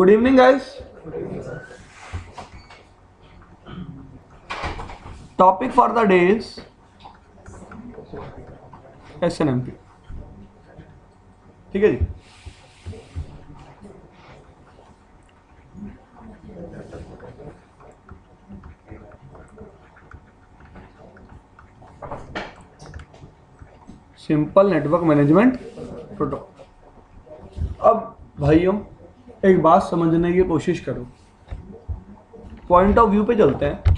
Good evening, guys. Topic for the day is SNMP. ठीक है जी. Simple network management protocol. अब भाइयों एक बात समझने की कोशिश करो, पॉइंट ऑफ व्यू पे चलते हैं.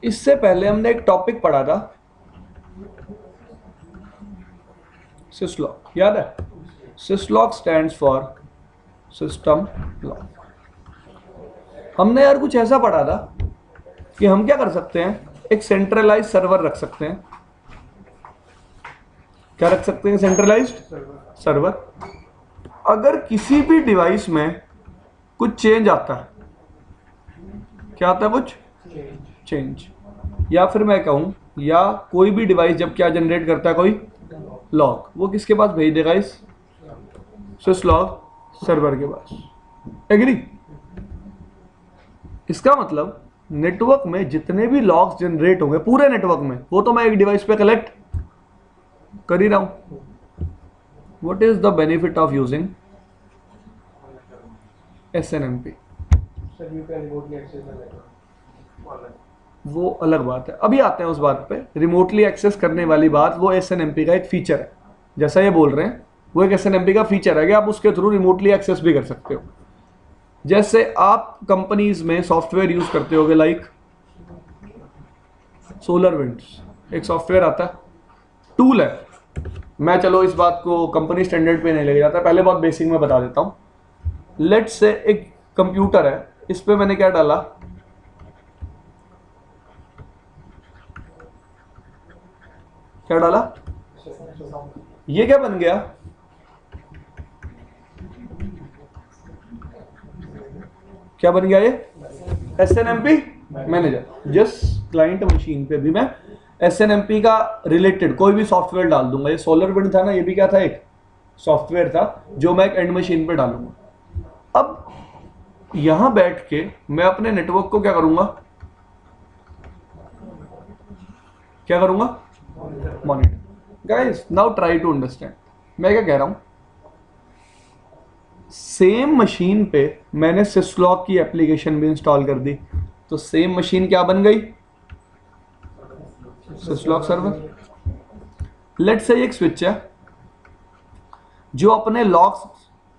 इससे पहले हमने एक टॉपिक पढ़ा था सिसलॉक, याद है? सिसलॉक स्टैंड्स फॉर सिस्टम लॉक. हमने यार कुछ ऐसा पढ़ा था कि हम क्या कर सकते हैं, एक सेंट्रलाइज्ड सर्वर रख सकते हैं. क्या रख सकते हैं? Centralised server. अगर किसी भी डिवाइस में कुछ चेंज आता है, क्या आता है? कुछ चेंज. या फिर मैं कहूं, या कोई भी डिवाइस जब क्या जनरेट करता है, कोई लॉग, वो किसके पास भेज देगा? इस सिसलॉक सर्वर के पास. एग्री? इसका मतलब नेटवर्क में जितने भी लॉग्स जनरेट होंगे पूरे नेटवर्क में, वो तो मैं एक डिवाइस पे कलेक्ट कर ही रहा हूं. What is the benefit of using SNMP? वो अलग बात है, अभी आते हैं उस बात पे. रिमोटली एक्सेस करने वाली बात, वो SNMP का एक फीचर है. जैसा ये बोल रहे हैं, वो एक SNMP का फीचर है कि आप उसके थ्रू रिमोटली एक्सेस भी कर सकते हो. जैसे आप कंपनीज में सॉफ्टवेयर यूज करते होगे, लाइक SolarWinds, एक सॉफ्टवेयर आता है, टूल है. मैं चलो इस बात को कंपनी स्टैंडर्ड पे नहीं लेके जाता, पहले बहुत बेसिक में बता देता हूं. लेट्स से एक कंप्यूटर है, इस पे मैंने क्या डाला, क्या डाला? ये क्या बन गया? क्या बन गया ये? SNMP manager. जिस क्लाइंट मशीन पे भी मैं SNMP का रिलेटेड कोई भी सॉफ्टवेयर डाल दूंगा, ये SolarWinds था ना, ये भी क्या था? एक सॉफ्टवेयर था जो मैं एक एंड मशीन पे डालूंगा. अब यहां बैठ के मैं अपने नेटवर्क को क्या करूंगा? क्या करूंगा? Monitor. Guys now try to understand मैं क्या कह रहा हूं. सेम मशीन पे मैंने सिसलॉक की एप्लीकेशन भी इंस्टॉल कर दी, तो सेम मशीन क्या बन गई? सिसलॉक सर्वर. लेट्स से एक स्विच है जो अपने लॉग्स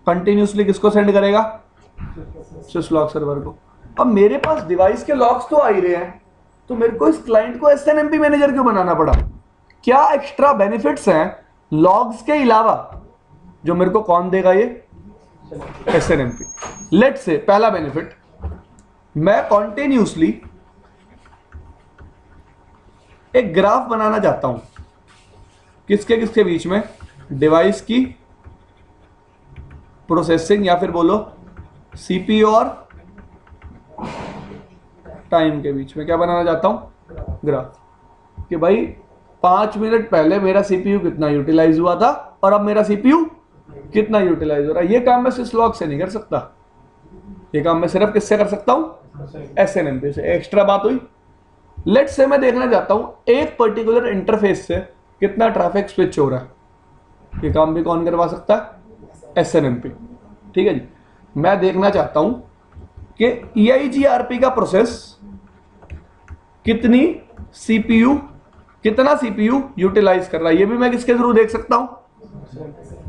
कंटिन्यूसली किसको सेंड करेगा? सिसलॉक सर्वर को. अब मेरे पास डिवाइस के लॉग्स तो आ ही रहे हैं, तो मेरे को इस क्लाइंट को SNMP मैनेजर क्यों बनाना पड़ा? क्या एक्स्ट्रा बेनिफिट्स हैं लॉग्स के अलावा जो मेरे को कौन देगा? ये SNMP. लेट्स से पहला बेनिफिट, मैं कॉन्टिन्यूसली एक ग्राफ बनाना चाहता हूं. किसके किसके बीच में? डिवाइस की प्रोसेसिंग, या फिर बोलो CPU और टाइम के बीच में क्या बनाना चाहता हूं? ग्राफ. कि भाई 5 मिनट पहले मेरा CPU कितना यूटिलाइज हुआ था और अब मेरा CPU कितना यूटिलाइज हो रहा है. ये काम मैं सिसलॉक से नहीं कर सकता, ये काम मैं सिर्फ किससे कर सकता हूं? SNMP से. एक्स्ट्रा बात हुई. लेट्स से मैं देखना चाहता हूं एक पर्टिकुलर इंटरफेस से कितना ट्रैफिक स्विच हो रहा है. ये काम भी कौन करवा सकता है? SNMP. ठीक है जी. मैं देखना चाहता हूं कि EIGRP का प्रोसेस कितना CPU यूटिलाइज कर रहा है. ये भी मैं किसके थ्रू देख सकता हूं?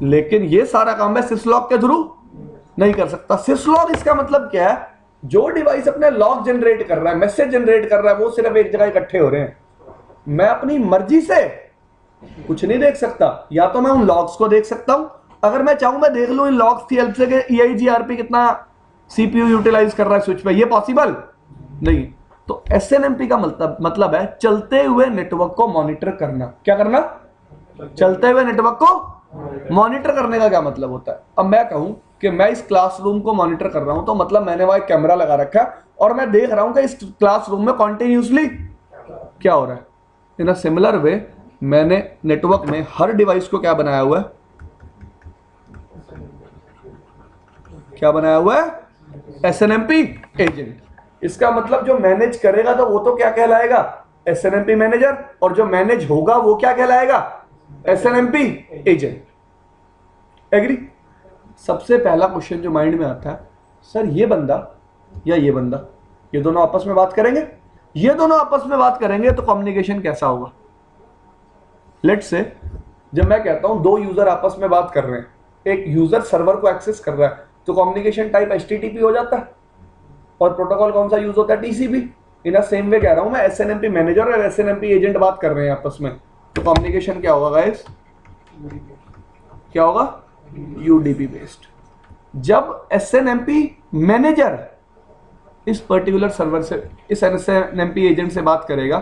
लेकिन ये सारा काम मैं सिसलॉक के थ्रू नहीं कर सकता. सिसलॉक इसका मतलब क्या है? जो डिवाइस अपने लॉग जनरेट कर रहा है, मैसेज जनरेट कर रहा है, वो सिर्फ एक जगह इकट्ठे हो रहे हैं. मैं अपनी मर्जी से कुछ नहीं देख सकता. या तो मैं उन लॉग्स को देख सकता हूं, अगर मैं चाहूं मैं देख लूं इन लॉग्स की हेल्प से कि EIGRP कितना CPU यूटिलाइज कर रहा है स्विच पे. ये पॉसिबल नहीं. तो SNMP का मतलब है चलते हुए नेटवर्क को मॉनिटर करना. क्या करना? चलते हुए नेटवर्क को मॉनिटर करने का क्या मतलब होता है? अब मैं कहूं कि मैं इस क्लासरूम को मॉनिटर कर रहा हूं, तो मतलब मैंने वहां एक कैमरा लगा रखा है और मैं देख रहा हूं कि इस क्लासरूम में कॉन्टिन्यूसली क्या हो रहा है. इन अ सिमिलर वे मैंने नेटवर्क में हर डिवाइस को क्या बनाया हुआ है? क्या बनाया हुआ है? SNMP agent. इसका मतलब जो मैनेज करेगा तो वो तो क्या कहलाएगा, एसएनएमपी मैनेजर, और जो मैनेज होगा वो क्या कहलाएगा, एसएनएमपी एजेंट। एग्री। सबसे पहला क्वेश्चन जो माइंड में आता है, सर ये बंदा या ये बंदा, ये दोनों आपस में बात करेंगे, ये दोनों आपस में बात करेंगे तो कम्युनिकेशन कैसा होगा। लेट्स से जब मैं कहता हूं दो यूजर आपस में बात कर रहे हैं, एक यूजर सर्वर को एक्सेस कर रहा है, तो कम्युनिकेशन टाइप एचटीटीपी हो जाता है, और प्रोटोकॉल कौन सा यूज होता है, टीसीपी। इन अ सेम वे कह रहा हूं मैं, एसएनएमपी मैनेजर और एसएनएमपी एजेंट बात कर रहे हैं आपस में, तो कम्युनिकेशन क्या होगा गाइस, क्या होगा, यूडीपी बेस्ड। जब एसएनएमपी मैनेजर इस पर्टिकुलर सर्वर से, इस एसएनएमपी एजेंट से बात करेगा,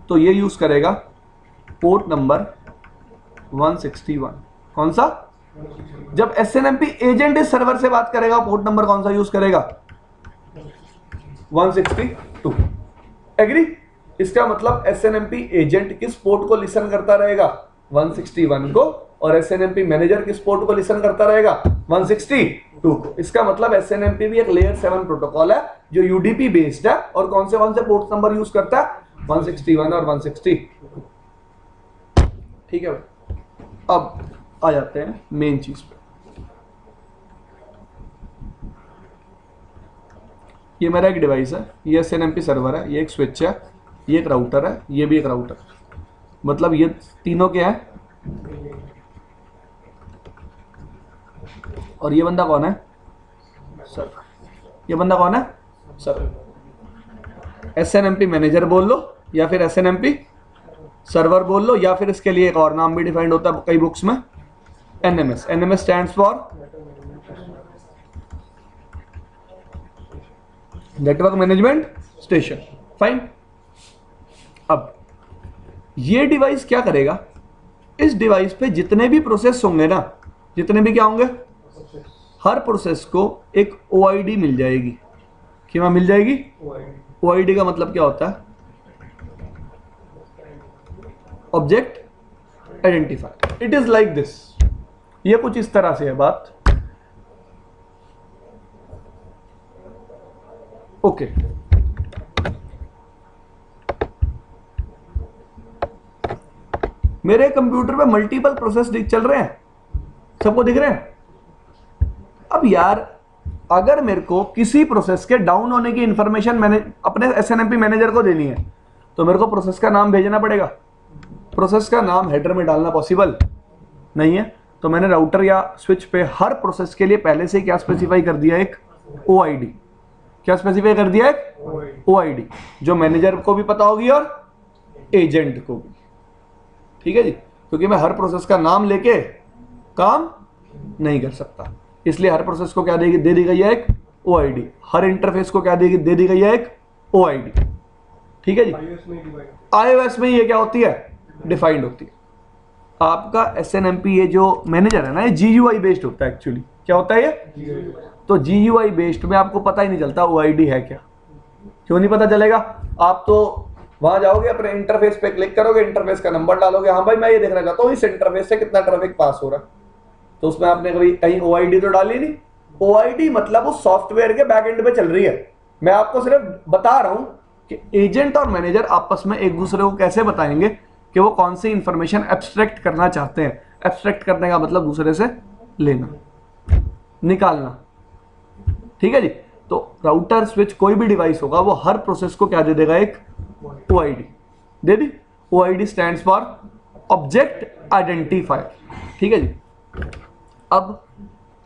तो ये यूज करेगा पोर्ट नंबर 161। कौन सा, जब एसएनएमपी एजेंट इस सर्वर से बात करेगा, पोर्ट नंबर कौन सा यूज करेगा, 162। एग्री। इसका मतलब एसएनएमपी एजेंट किस पोर्ट को लिसन करता रहेगा, 161 को, और एसएनएमपी मैनेजर किस पोर्ट को लिसन करता रहेगा, 162 को। इसका मतलब एसएनएमपी भी एक लेयर 7 प्रोटोकॉल है जो यूडीपी बेस्ड है, और कौन से पोर्ट नंबर यूज करता है, 161 और 162। ठीक है भाई। अब आ जाते हैं मेन चीज पे। ये मेरा एक डिवाइस है, ये एसएनएमपी सर्वर है, ये एक स्विच है, ये एक राउटर है, ये भी एक राउटर है। मतलब ये तीनों क्या है, और ये बंदा कौन है, सर्वर। ये बंदा कौन है, सर्वर। एसएनएमपी मैनेजर बोल लो, या फिर एसएनएमपी सर्वर बोल लो, या फिर इसके लिए एक और नाम भी डिफाइंड होता है कई बुक्स में, NMS. NMS stands for network management station. Fine. अब ये डिवाइस क्या करेगा, इस डिवाइस पे जितने भी प्रोसेस होंगे ना, जितने भी क्या होंगे, हर प्रोसेस को एक ओआईडी मिल जाएगी। क्या मिल जाएगी, ओआईडी का मतलब क्या होता है, object identifier. It is like this. ये कुछ इस तरह से है बात। ओके। मेरे कंप्यूटर पे मल्टीपल प्रोसेस चल रहे हैं, सबको दिख रहे हैं। अब यार अगर मेरे को किसी प्रोसेस के डाउन होने की इंफॉर्मेशन मैंने अपने एसएनएमपी मैनेजर को देनी है, तो मेरे को प्रोसेस का नाम भेजना पड़ेगा। प्रोसेस का नाम हेडर में डालना पॉसिबल नहीं है, तो मैंने राउटर या स्विच पे हर प्रोसेस के लिए पहले से क्या स्पेसिफाई कर दिया, एक ओआईडी। क्या स्पेसिफाई कर दिया, एक ओआईडी, जो मैनेजर को भी पता होगी और एजेंट को भी। ठीक है जी, क्योंकि मैं हर प्रोसेस का नाम लेके काम नहीं कर सकता, इसलिए हर प्रोसेस को क्या दे दी गई है, एक ओआईडी। हर इंटरफेस को क्या दे दी गई है, एक ओआईडी। ठीक है जी। iOS में ये क्या होती है, डिफाइंड होती है। आपका एसएनएमपी ये जो मैनेजर है ना, ये जीयूआई बेस्ड होता है एक्चुअली। क्या होता है ये, तो जीयूआई बेस्ड में आपको पता ही नहीं चलता ओआईडी है क्या। क्यों नहीं पता चलेगा, आप तो वहां जाओगे, अपने इंटरफेस पे क्लिक करोगे, इंटरफेस का नंबर डालोगे, हाँ भाई मैं ये देखना चाहता हूँ इस इंटरफेस से कितना ट्रैफिक पास हो रहा है, तो उसमें आपने कभी कहीं ओआईडी तो डाली नहीं। ओआईडी मतलब उस सॉफ्टवेयर के बैक एंड पे चल रही है। मैं आपको सिर्फ बता रहा हूं कि एजेंट और मैनेजर आपस में एक दूसरे को कैसे बताएंगे कि वो कौन सी इंफॉर्मेशन एब्स्ट्रैक्ट करना चाहते हैं। एब्स्ट्रैक्ट करने का मतलब दूसरे से लेना, निकालना। ठीक है जी। तो राउटर स्विच कोई भी डिवाइस होगा, वो हर प्रोसेस को क्या दे देगा, एक ओआईडी दे दी। ओआईडी स्टैंड्स फॉर ऑब्जेक्ट आइडेंटिफायर। ठीक है जी। अब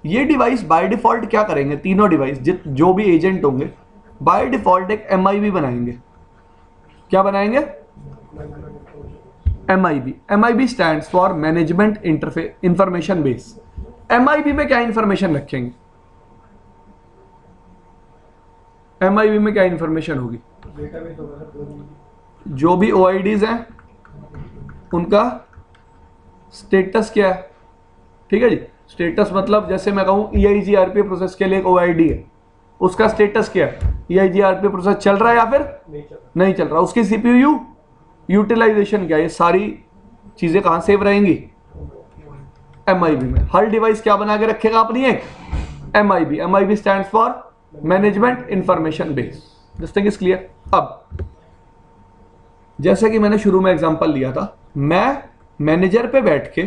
ये डिवाइस बाय डिफॉल्ट क्या करेंगे, तीनों डिवाइस जो भी एजेंट होंगे बाय डिफॉल्ट एक एमआईबी बनाएंगे। क्या बनाएंगे, MIB. MIB stands for management interface information base. MIB में क्या इंफॉर्मेशन रखेंगे, एमआईबी में क्या इंफॉर्मेशन होगी, जो भी ओआईडीज हैं उनका स्टेटस क्या है। ठीक है जी। स्टेटस मतलब जैसे मैं कहूं EIGRP प्रोसेस के लिए एक ओआईडी है, उसका स्टेटस क्या है, EIGRP प्रोसेस चल रहा है या फिर नहीं चल रहा। उसकी सीपीयू यूटिलाइजेशन क्या है, ये सारी चीजें कहां सेव रहेंगी, एमआईबी में। हर डिवाइस क्या बना के रखेगा अपनी, एक MIB. MIB stands for management information base. This thing is clear. अब जैसे कि मैंने शुरू में एग्जांपल लिया था, मैं मैनेजर पे बैठ के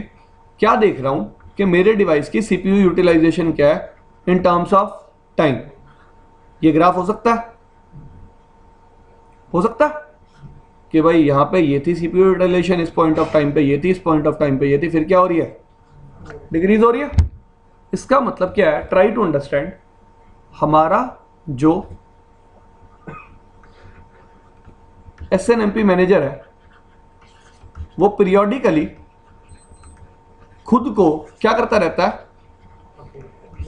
क्या देख रहा हूं कि मेरे डिवाइस की सीपीयू यूटिलाइजेशन क्या है इन टर्म्स ऑफ टाइम। ये ग्राफ हो सकता है, हो सकता है कि भाई यहां पे ये थी सीपीयू यूटिलाइजेशन, इस पॉइंट ऑफ टाइम पे ये थी, इस पॉइंट ऑफ टाइम पे ये थी, फिर क्या हो रही है, डिक्रीज हो रही है। इसका मतलब क्या है, ट्राई टू अंडरस्टैंड। हमारा जो एसएनएमपी मैनेजर है वो पीरियोडिकली खुद को क्या करता रहता है,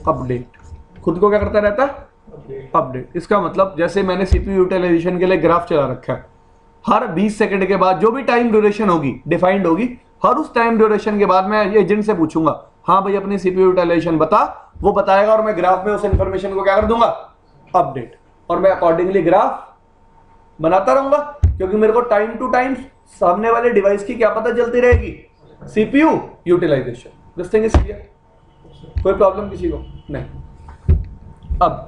अपडेट। खुद को क्या करता रहता है, अपडेट। इसका मतलब जैसे मैंने सीपीयू यूटिलाइजेशन के लिए ग्राफ चला रखा है, हर 20 सेकंड के बाद जो भी टाइम ड्यूरेशन होगी डिफाइंड होगी, हर उस टाइम ड्यूरेशन के बाद मैं एजेंट से पूछूंगा, हाँ भाई अपनी सीपीयू यूटिलाइजेशन बता, वो बताएगा और मैं ग्राफ में उस इंफॉर्मेशन को क्या कर दूंगा, अपडेट। और मैं अकॉर्डिंगली ग्राफ बनाता रहूंगा, क्योंकि मेरे को टाइम टू टाइम सामने वाले डिवाइस की क्या पता चलती रहेगी, CPU utilisation. This thing is clear. कोई प्रॉब्लम किसी को नहीं। अब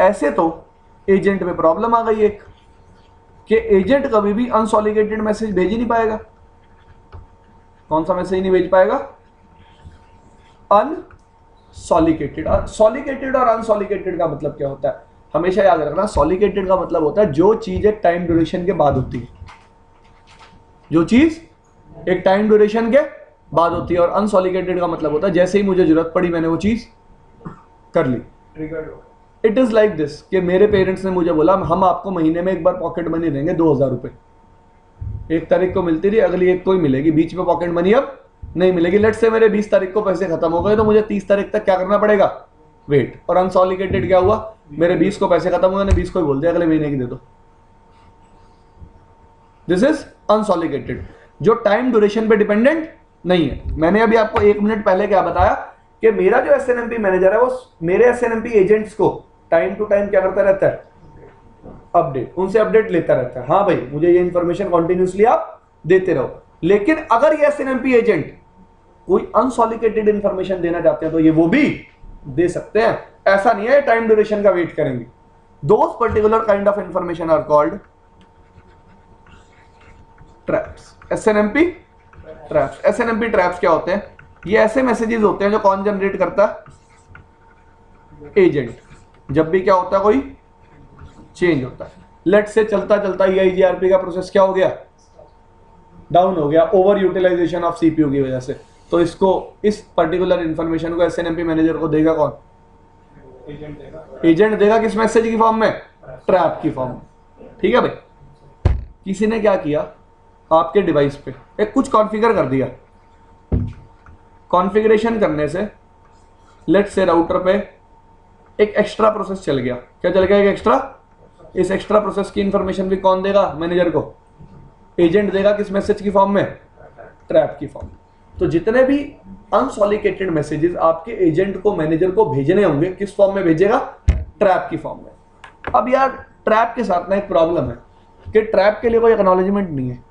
ऐसे तो एजेंट में प्रॉब्लम आ गई एक, कि एजेंट कभी भी अनसॉलिकेटेड मैसेज भेज ही नहीं पाएगा। कौन सा मैसेज नहीं भेज पाएगा, अनसॉलिकेटेड। सॉलिकेटेड और अनसॉलिकेटेड का मतलब क्या होता है, हमेशा याद रखना। सॉलिकेटेड का मतलब होता है जो चीज एक टाइम ड्यूरेशन के बाद होती है, जो चीज एक टाइम ड्यूरेशन के बाद होती है। और अनसॉलिकेटेड का मतलब होता है जैसे ही मुझे जरूरत पड़ी मैंने वो चीज कर ली। इट इज लाइक दिस कि मेरे पेरेंट्स ने मुझे बोला हम आपको महीने में एक बार पॉकेट मनी देंगे 2000 रुपए। 1 तारीख को मिलती रही, अगली 1 को ही मिलेगी, बीच में पॉकेट मनी अब नहीं मिलेगी। लेट से मेरे 20 तारीख को पैसे खत्म हो गए तो मुझे 30 तारीख तक क्या करना पड़ेगा, वेट। और अनसॉलिकेटेड क्या हुआ, मेरे 20 को पैसे खत्म हुए, 20 को ही बोल दिया अगले महीने की दे दो। दिस इज अनसॉलिकेटेड, जो टाइम ड्यूरेशन पे डिपेंडेंट नहीं है। मैंने अभी आपको 1 मिनट पहले क्या बताया कि मेरा जो एसएनएमपी मैनेजर है वो मेरे एसएनएमपी एजेंट्स को टाइम टू टाइम क्या करता रहता है, अपडेट, उनसे अपडेट लेता रहता है। हाँ भाई मुझे ये इंफॉर्मेशन कंटिन्यूअसली आप देते रहो। लेकिन अगर ये एसएनएमपी एजेंट कोई अनसॉलिकेटेड इंफॉर्मेशन देना चाहते हैं तो ये वो भी दे सकते हैं। ऐसा नहीं है टाइम ड्यूरेशन का वेट करेंगे। Those particular kind of information are called traps. SNMP traps. SNMP traps क्या होते हैं, ये ऐसे मैसेजेस होते हैं जो कौन जनरेट करता है, एजेंट। जब भी क्या होता है, कोई चेंज होता है। लेट से चलता चलता EIGRP का प्रोसेस क्या हो गया, डाउन हो गया, ओवर यूटिलाइजेशन ऑफ सीपीयू की वजह से। तो इसको, इस पर्टिकुलर इंफॉर्मेशन को एसएनएमपी मैनेजर को देगा कौन, एजेंट देगा। किस मैसेज की फॉर्म में, ट्रैप की फॉर्म में। ठीक है भाई। किसी ने क्या किया, आपके डिवाइस पे एक कुछ कॉन्फ़िगर कर दिया। कॉन्फ़िगरेशन करने से लेट से राउटर पे एक एक्स्ट्रा प्रोसेस चल गया। क्या चल गया, एक एक्स्ट्रा। इस एक्स्ट्रा प्रोसेस की इंफॉर्मेशन भी कौन देगा, मैनेजर को, एजेंट देगा। किस मैसेज की फॉर्म में, ट्रैप की फॉर्म में। तो जितने भी अनसॉलिकेटेड मैसेजेस आपके एजेंट को, मैनेजर को भेजने होंगे, किस फॉर्म में भेजेगा, ट्रैप की फॉर्म में। अब यार ट्रैप के साथ ना एक प्रॉब्लम है कि ट्रैप के लिए कोई एक्नॉलेजमेंट नहीं है।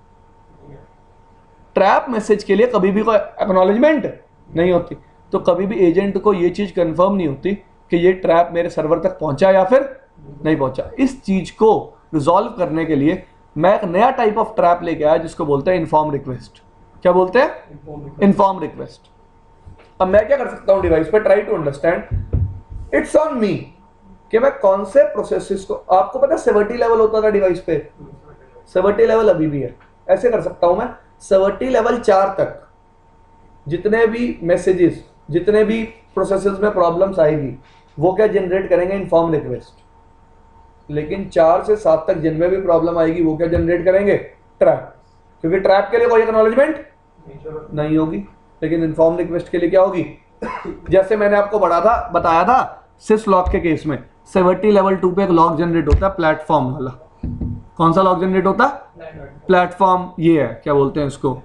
ट्रैप मैसेज के लिए कभी भी कोई एक्नॉलेजमेंट नहीं होती। तो कभी भी एजेंट को ये चीज कंफर्म नहीं होती कि ये ट्रैप मेरे सर्वर तक पहुंचा या फिर नहीं पहुंचा। इस चीज को रिजॉल्व करने के लिए मैं एक नया टाइप ऑफ ट्रैप लेके आया जिसको बोलते हैं इन्फॉर्म रिक्वेस्ट। क्या बोलते हैं, इन्फॉर्म रिक्वेस्ट। अब मैं क्या कर सकता हूं डिवाइस पे, try to understand, it's on me कि मैं कौन से प्रोसेसेस को, आपको पता है सेवर्टी लेवल होता था डिवाइस पे, सेवर्टी लेवल अभी भी है। ऐसे कर सकता हूं मैं, सेवर्टी लेवल 4 तक जितने भी मैसेजेस, जितने भी प्रोसेसेस में प्रॉब्लम्स आएगी वो क्या जनरेट करेंगे, इन्फॉर्म रिक्वेस्ट। लेकिन 4 से 7 तक जिनमें भी प्रॉब्लम आएगी वो क्या जनरेट करेंगे, ट्रैप। क्योंकि ट्रैप के लिए कोई एक्नॉलेजमेंट नहीं होगी, लेकिन इन्फॉर्म रिक्वेस्ट के लिए क्या होगी। जैसे मैंने आपको बताया था सिस लॉग के केस में, सेवर्टी लेवल 2 पे एक लॉग जनरेट होता है प्लेटफॉर्म वाला। कौन सा लॉग जनरेट होता है, प्लेटफॉर्म। ये है, क्या बोलते हैं इसको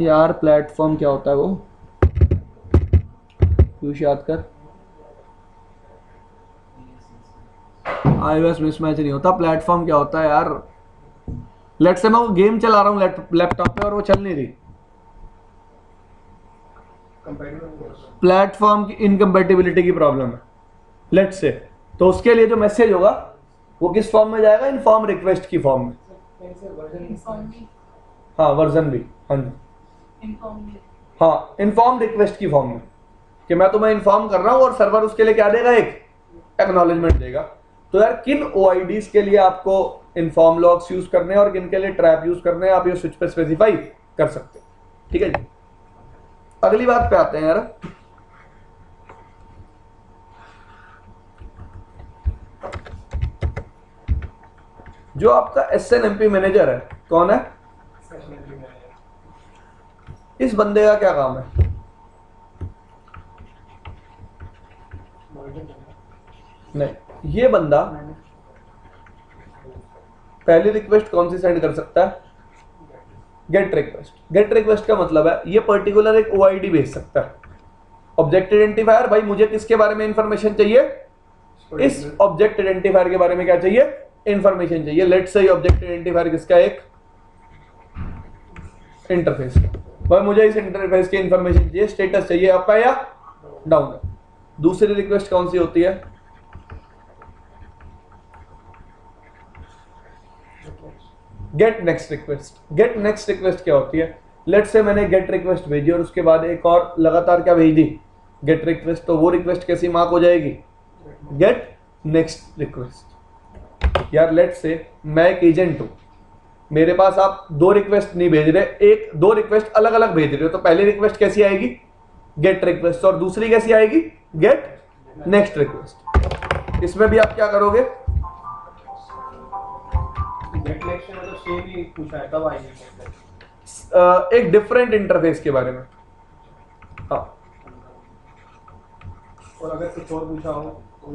यार, प्लेटफॉर्म क्या होता है वो, कुछ याद कर। iOS मिसमैच नहीं होता। प्लेटफॉर्म क्या होता है यार, लेट से मैं वो गेम चला रहा हूँ लैपटॉप पे और वो चल नहीं रही, प्लेटफॉर्म की इनकम्पेटिबिलिटी की प्रॉब्लम है लेट्स से, तो उसके लिए जो मैसेज होगा वो किस फॉर्म में जाएगा? इन्फॉर्म रिक्वेस्ट की फॉर्म में। हाँ वर्जन भी, हाँ जी, हाँ इन्फॉर्म रिक्वेस्ट की फॉर्म में, कि मैं तुम्हें इन्फॉर्म कर रहा हूँ और सर्वर उसके लिए क्या देगा? एक एक्नॉलेजमेंट देगा। तो यार किन ओआईडीज के लिए आपको इन्फॉर्म लॉग्स यूज करने हैं और किन के लिए ट्रैप यूज करने हैं, आप ये स्विच पे स्पेसिफाई कर सकते हो। ठीक है जी, अगली बात पे आते हैं यार। जो आपका SNMP मैनेजर है, कौन है? इस बंदे का क्या काम है? नहीं, ये बंदा पहली रिक्वेस्ट कौन सी सेंड कर सकता है? Gate request. गेट रिक्वेस्ट का मतलब है ये पर्टिकुलर एक ओआईडी भेज सकता है। ऑब्जेक्ट आइडेंटिफायर, भाई मुझे किसके बारे में इंफॉर्मेशन चाहिए? इस ऑब्जेक्ट आइडेंटिफायर के बारे में क्या चाहिए? इंफॉर्मेशन चाहिए। लेट्स से ऑब्जेक्ट आइडेंटिफायर किसका? एक इंटरफेस का। भाई मुझे इस इंटरफेस की इंफॉर्मेशन चाहिए, स्टेटस चाहिए आपका या डाउन है। दूसरी रिक्वेस्ट कौन सी होती है? Get next request. Get next request क्या होती है? लेट्स से मैंने गेट रिक्वेस्ट भेजी और उसके बाद एक और लगातार क्या भेज दी? Gate request. तो वो रिक्वेस्ट कैसी मार्क हो जाएगी? Get next request. यार लेट्स से मैं एक एजेंट हूं, मेरे पास आप दो रिक्वेस्ट नहीं भेज रहे, एक दो रिक्वेस्ट अलग अलग भेज रहे हो, तो पहली रिक्वेस्ट कैसी आएगी? Get request. और दूसरी कैसी आएगी? Get next request. इसमें भी आप क्या करोगे? गेट नेक्स्ट में तो सेम ही पूछा है, तब आएगी एक डिफरेंट इंटरफेस के बारे में। हाँ, और अगर कुछ और पूछा हो तो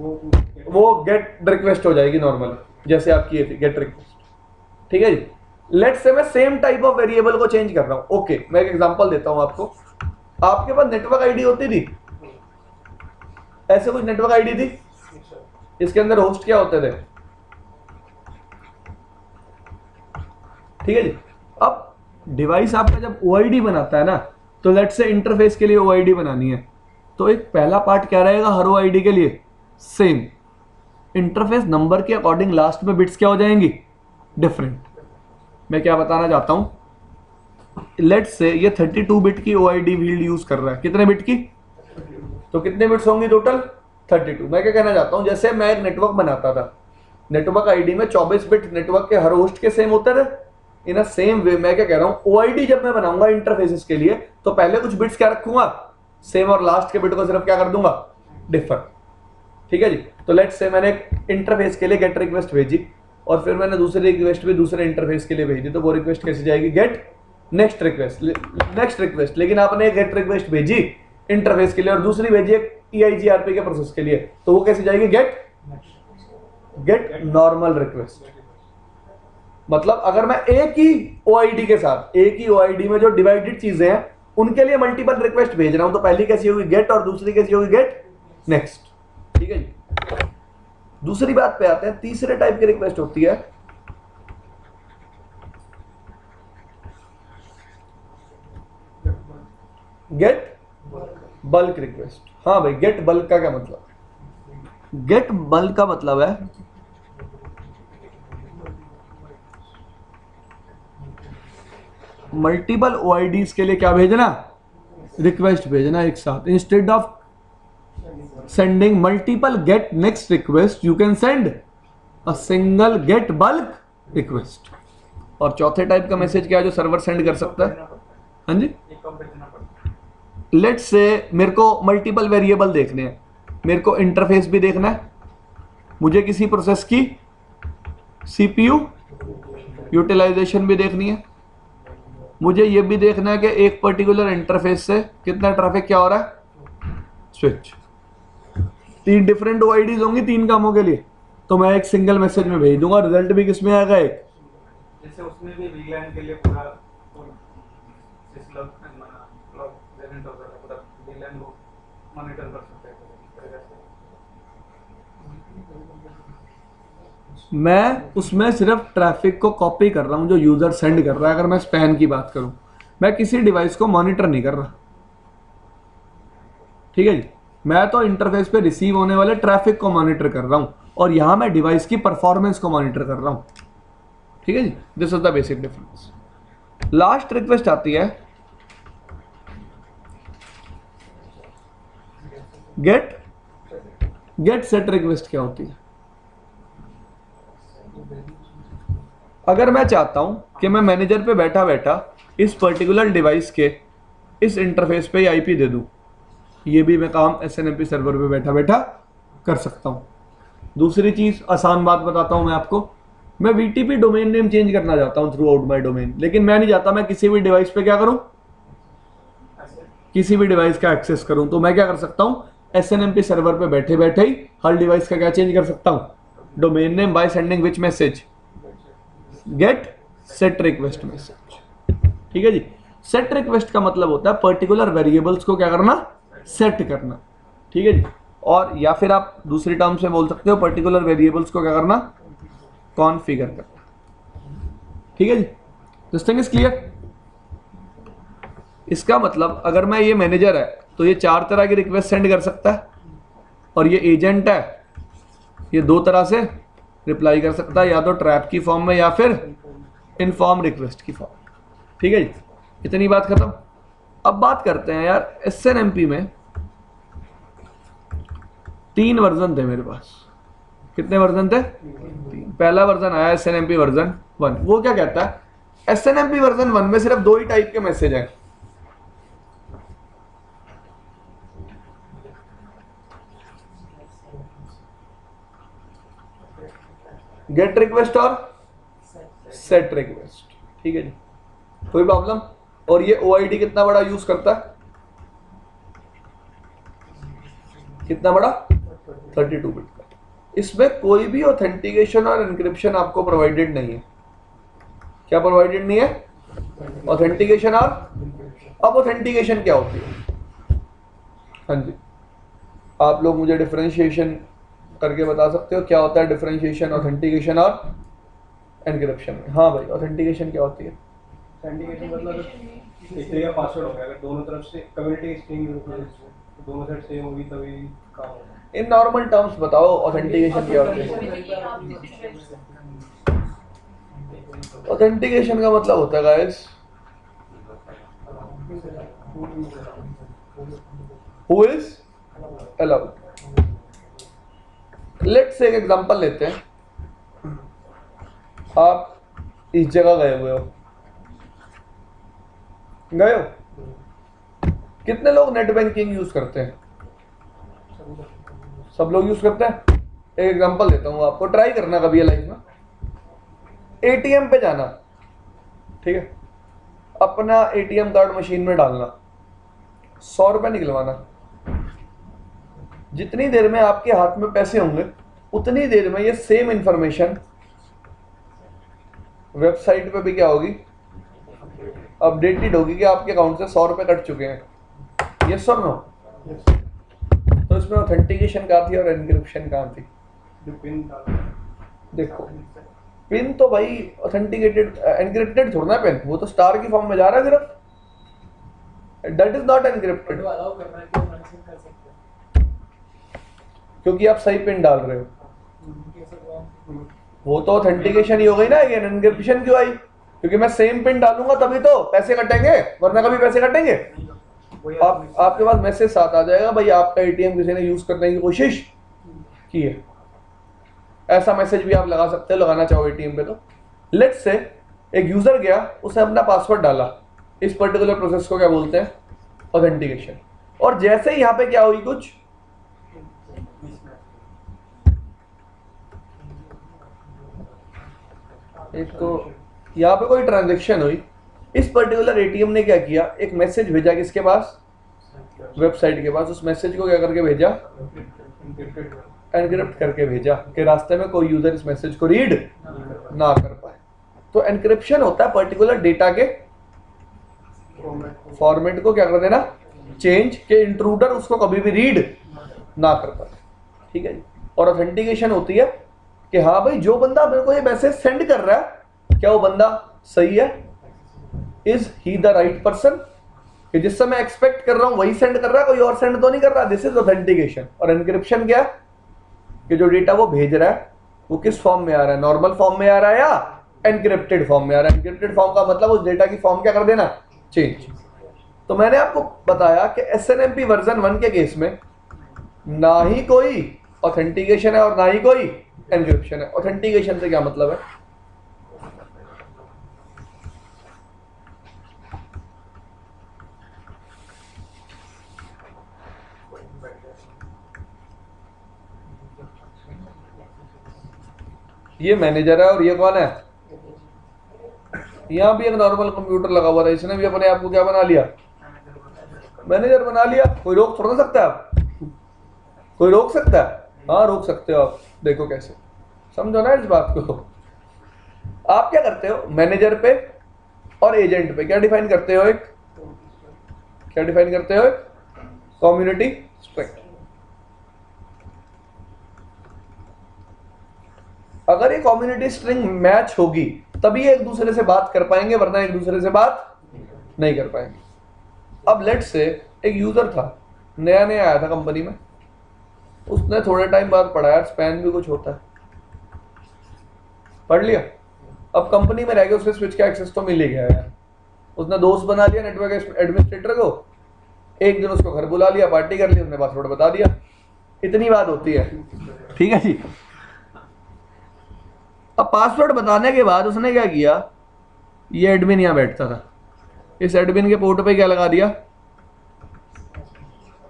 वो गेट रिक्वेस्ट हो जाएगी नॉर्मल, जैसे आप किए थे गेट रिक्वेस्ट। ठीक है जी। लेट्स से मैं सेम टाइप ऑफ वेरिएबल को चेंज कर रहा हूं। ओके, मैं एक एग्जांपल देता हूं आपको। आपके पास नेटवर्क आईडी होती थी, ऐसे कुछ नेटवर्क आईडी थी, इसके अंदर होस्ट क्या होते थे? ठीक है जी। अब डिवाइस आपका जब ओआईडी बनाता है ना, तो लेट्स से इंटरफेस के लिए ओआईडी बनानी है, तो एक पहला पार्ट क्या रहेगा हर ओआईडी के लिए? सेम। इंटरफेस नंबर के अकॉर्डिंग लास्ट में बिट्स क्या हो जाएंगी? डिफरेंट। मैं क्या बताना चाहता हूं, लेट्स से ये 32 बिट की ओआईडी फील्ड यूज कर रहा है। कितने बिट की? तो कितने बिट्स होंगी टोटल? 32। मैं क्या कहना चाहता हूं, जैसे मैं एक नेटवर्क बनाता था, नेटवर्क आईडी में 24 बिट नेटवर्क के हर होस्ट के सेम होते थे। इन अ सेम वे मैं क्या कह रहा हूं, ओआईडी जब मैं बनाऊंगा इंटरफेसेस के लिए, तो पहले कुछ बिट्स क्या रखूंगा? सेम, और लास्ट के बिट को सिर्फ क्या कर दूंगा? डिफर। ठीक है जी। तो लेट्स से मैंने एक इंटरफेस के लिए गेट रिक्वेस्ट भेजी और फिर मैंने दूसरी रिक्वेस्ट भी दूसरे इंटरफेस के लिए भेजी, तो वो रिक्वेस्ट कैसे जाएगी? Get next request. Next request. लेकिन आपने गेट रिक्वेस्ट भेजी इंटरफेस के लिए और दूसरी भेजी एक EIGRP के प्रोसेस के लिए, तो वो कैसे जाएगी? Get normal request. मतलब अगर मैं एक ही ओआईडी के साथ, एक ही ओआईडी में जो डिवाइडेड चीजें हैं उनके लिए मल्टीपल रिक्वेस्ट भेज रहा हूं, तो पहली कैसी होगी? गेट, और दूसरी कैसी होगी? Get next. ठीक है जी। दूसरी बात पे आते हैं, तीसरे टाइप की रिक्वेस्ट होती है गेट बल्क रिक्वेस्ट। हाँ भाई, गेट बल्क का क्या मतलब? गेट बल्क का मतलब है मल्टीपल ओआईडीज के लिए क्या भेजना? रिक्वेस्ट भेजना एक साथ। Instead of sending multiple get next request, you can send a single get bulk request. और चौथे टाइप का मैसेज क्या है जो सर्वर सेंड कर सकता है? हाँ जी, लेट्स से मेरे को मल्टीपल वेरिएबल देखने हैं, मेरे को इंटरफेस भी देखना है, मुझे किसी प्रोसेस की CPU यूटिलाइजेशन भी देखनी है, मुझे ये भी देखना है कि एक पर्टिकुलर इंटरफेस से कितना ट्रैफिक क्या हो रहा है? स्विच। 3 डिफरेंट ओआईडीज होंगी 3 कामों के लिए, तो मैं एक सिंगल मैसेज में भेज दूंगा, रिजल्ट भी किस में आएगा? एक। जैसे उसमें भी वीलैन के लिए पूरा सिस्लॉग वेरिएंट होता है, पूरा वीलैन को मॉनिटर कर सकते हैं। मैं उसमें सिर्फ ट्रैफिक को कॉपी कर रहा हूं जो यूजर सेंड कर रहा है। अगर मैं स्पैन की बात करूं, मैं किसी डिवाइस को मॉनिटर नहीं कर रहा। ठीक है जी। मैं तो इंटरफेस पे रिसीव होने वाले ट्रैफिक को मॉनिटर कर रहा हूं और यहां मैं डिवाइस की परफॉर्मेंस को मॉनिटर कर रहा हूं। ठीक है जी, this is the basic difference. Last request आती है गेट सेट रिक्वेस्ट। क्या होती है? अगर मैं चाहता हूं कि मैं मैनेजर पे बैठा बैठा इस पर्टिकुलर डिवाइस के इस इंटरफेस पे आईपी दे दूं, ये भी मैं काम एसएनएमपी सर्वर पे बैठा बैठा कर सकता हूं। दूसरी चीज, आसान बात बताता हूं मैं आपको, मैं वीटीपी डोमेन नेम चेंज करना चाहता हूं थ्रू आउट माई डोमेन, लेकिन मैं नहीं चाहता मैं किसी भी डिवाइस पे क्या करूं, किसी भी डिवाइस का एक्सेस करूं। तो मैं क्या कर सकता हूं, एसएनएमपी सर्वर पे बैठे बैठे ही हर डिवाइस का क्या चेंज कर सकता हूं, domain name, by sending which message, get set request message. ठीक है जी। सेट रिक्वेस्ट का मतलब होता है पर्टिकुलर वेरिएबल्स को क्या करना, सेट करना। ठीक है जी। और या फिर आप दूसरी टर्म से बोल सकते हो पर्टिकुलर वेरिएबल्स को क्या करना, कॉन्फ़िगर करना। ठीक है जी, दिस थिंग इज क्लियर। इसका मतलब अगर मैं ये मैनेजर है तो ये 4 तरह की रिक्वेस्ट सेंड कर सकता है, और ये एजेंट है, ये 2 तरह से रिप्लाई कर सकता है, या तो ट्रैप की फॉर्म में या फिर इनफॉर्म रिक्वेस्ट की फॉर्म। ठीक है जी, इतनी बात खत्म। अब बात करते हैं यार, एसएनएमपी में 3 वर्जन थे मेरे पास। कितने वर्जन थे? 3। पहला वर्जन आया एसएनएमपी वर्जन 1। वो क्या कहता है, एसएनएमपी वर्जन 1 में सिर्फ 2 ही टाइप के मैसेज हैं, गेट रिक्वेस्ट और सेट रिक्वेस्ट। ठीक है जी, कोई प्रॉब्लम? और ये ओआईडी कितना बड़ा यूज करता है, कितना बड़ा, 32 बिट का। इसमें कोई भी ऑथेंटिकेशन और एन्क्रिप्शन आपको प्रोवाइडेड नहीं है। क्या प्रोवाइडेड नहीं है? ऑथेंटिकेशन और, अब ऑथेंटिकेशन क्या होती है? हाँ जी, आप लोग मुझे डिफरेंशिएशन करके बता सकते हो क्या होता है डिफरेंशिएशन ऑथेंटिकेशन और एन्क्रिप्शन में? हाँ भाई, ऑथेंटिकेशन क्या होती है? ऑथेंटिकेशन मतलब एक तरीके का पासवर्ड हो गया, अगर दोनों तरफ से कम्युनिटी स्ट्रिंग दोनों साइड सेम होगी तभी काम होगा। इन नॉर्मल टर्म्स बताओ ऑथेंटिकेशन क्या होती है? ऑथेंटिकेशन का मतलब होता है guys, who is allowed. Let's say एक एग्जांपल लेते हैं। आप इस जगह गए हुए हो, कितने लोग नेट बैंकिंग यूज करते हैं? सब लोग यूज करते हैं। एक एग्जांपल देता हूं आपको, ट्राई करना कभी लाइफ में। एटीएम पे जाना, ठीक है, अपना एटीएम कार्ड मशीन में डालना, 100 रुपए निकलवाना। जितनी देर में आपके हाथ में पैसे होंगे उतनी देर में ये सेम इंफॉर्मेशन वेबसाइट पे भी क्या होगी, अपडेटेड होगी कि आपके अकाउंट से 100 रुपए कट चुके हैं। यस और नो? तो इसमें ऑथेंटिकेशन कहाँ थी और एनक्रिप्शन कहाँ थी? देखो, पिन तो भाई ऑथेंटिकेटेड, एनक्रिप्टेड थोड़ा ना पिन, वो तो स्टार की फॉर्म में जा रहा है सिर्फ, दैट इज नॉट एनक्रिप्टेड, क्योंकि आप सही पिन डाल रहे हो। वो तो ऑथेंटिकेशन ही हो गई ना, ये एनक्रिप्शन क्यों आई? क्योंकि मैं सेम पिन डालूंगा तभी तो पैसे कटेंगे, वरना कभी पैसे कटेंगे? आपके पास मैसेज साथ आ जाएगा, भाई आपका एटीएम किसी ने यूज करने की कोशिश की है। ऐसा मैसेज भी आप लगा सकते हो, लगाना चाहो एटीएम पे तो। लेट्स से एक यूजर गया, उसने अपना पासवर्ड डाला, इस पर्टिकुलर प्रोसेस को क्या बोलते हैं, ऑथेंटिकेशन। और जैसे ही यहाँ पे क्या हुई, कुछ एक तो यहाँ पे कोई ट्रांजैक्शन हुई, इस पर्टिकुलर एटीएम ने क्या किया, एक मैसेज भेजा किसके पास, वेबसाइट के पास। उस मैसेज को क्या करके भेजा, एनक्रिप्ट करके भेजा, कि रास्ते में कोई यूजर इस मैसेज को रीड ना कर पाए। तो एनक्रिप्शन होता है पर्टिकुलर डेटा के फॉर्मेट को क्या कर देना, चेंज, के इंट्रूडर उसको कभी भी रीड ना कर पाए। ठीक है जी। और ऑथेंटिकेशन होती है कि हाँ भाई, जो बंदा मेरे को ये मैसेज सेंड कर रहा है, क्या वो बंदा सही है, is he the right person, कि जिससे मैं एक्सपेक्ट कर रहा हूं वही सेंड कर रहा है, कोई और सेंड तो नहीं कर रहा। This is authentication. और एनक्रिप्शन क्या है कि जो डेटा वो भेज रहा है वो किस फॉर्म में आ रहा है, नॉर्मल फॉर्म में आ रहा है या एनक्रिप्टेड फॉर्म में आ रहा है। एनक्रिप्टेड फॉर्म का मतलब उस डेटा की फॉर्म क्या कर देना, चेंज। तो मैंने आपको बताया कि SNMP वर्जन 1 के केस में ना ही कोई ऑथेंटिकेशन है और ना ही कोई एनक्रिप्शन है। ऑथेंटिकेशन से क्या मतलब है, ये मैनेजर है और ये कौन है, यहां भी एक नॉर्मल कंप्यूटर लगा हुआ था, इसने भी अपने आप को क्या बना लिया, मैनेजर बना लिया। कोई रोक थोड़ा सकता है, आप कोई रोक सकता है, हाँ रोक सकते हो आप। देखो कैसे, समझो ना इस बात को। आप क्या करते हो, मैनेजर पे और एजेंट पे क्या डिफाइन करते हो, एक क्या डिफाइन करते हो, एक कम्युनिटी स्ट्रिंग। अगर ये कम्युनिटी स्ट्रिंग मैच होगी तभी एक दूसरे से बात कर पाएंगे, वरना एक दूसरे से बात नहीं कर पाएंगे। अब लेट्स से एक यूजर था, नया नया आया था कंपनी में, उसने थोड़े टाइम बाद पढ़ा यार स्पैन भी कुछ होता है, पढ़ लिया। अब कंपनी में रह गया, उसने स्विच का एक्सेस तो मिल ही गया यार, उसने दोस्त बना लिया नेटवर्क एडमिनिस्ट्रेटर को, एक दिन उसको घर बुला लिया, पार्टी कर ली, उसने पासवर्ड बता दिया। इतनी बात होती है, ठीक है जी। अब पासवर्ड बताने के बाद उसने क्या किया, ये एडमिन यहां बैठता था, इस एडमिन के पोर्ट पे क्या लगा दिया,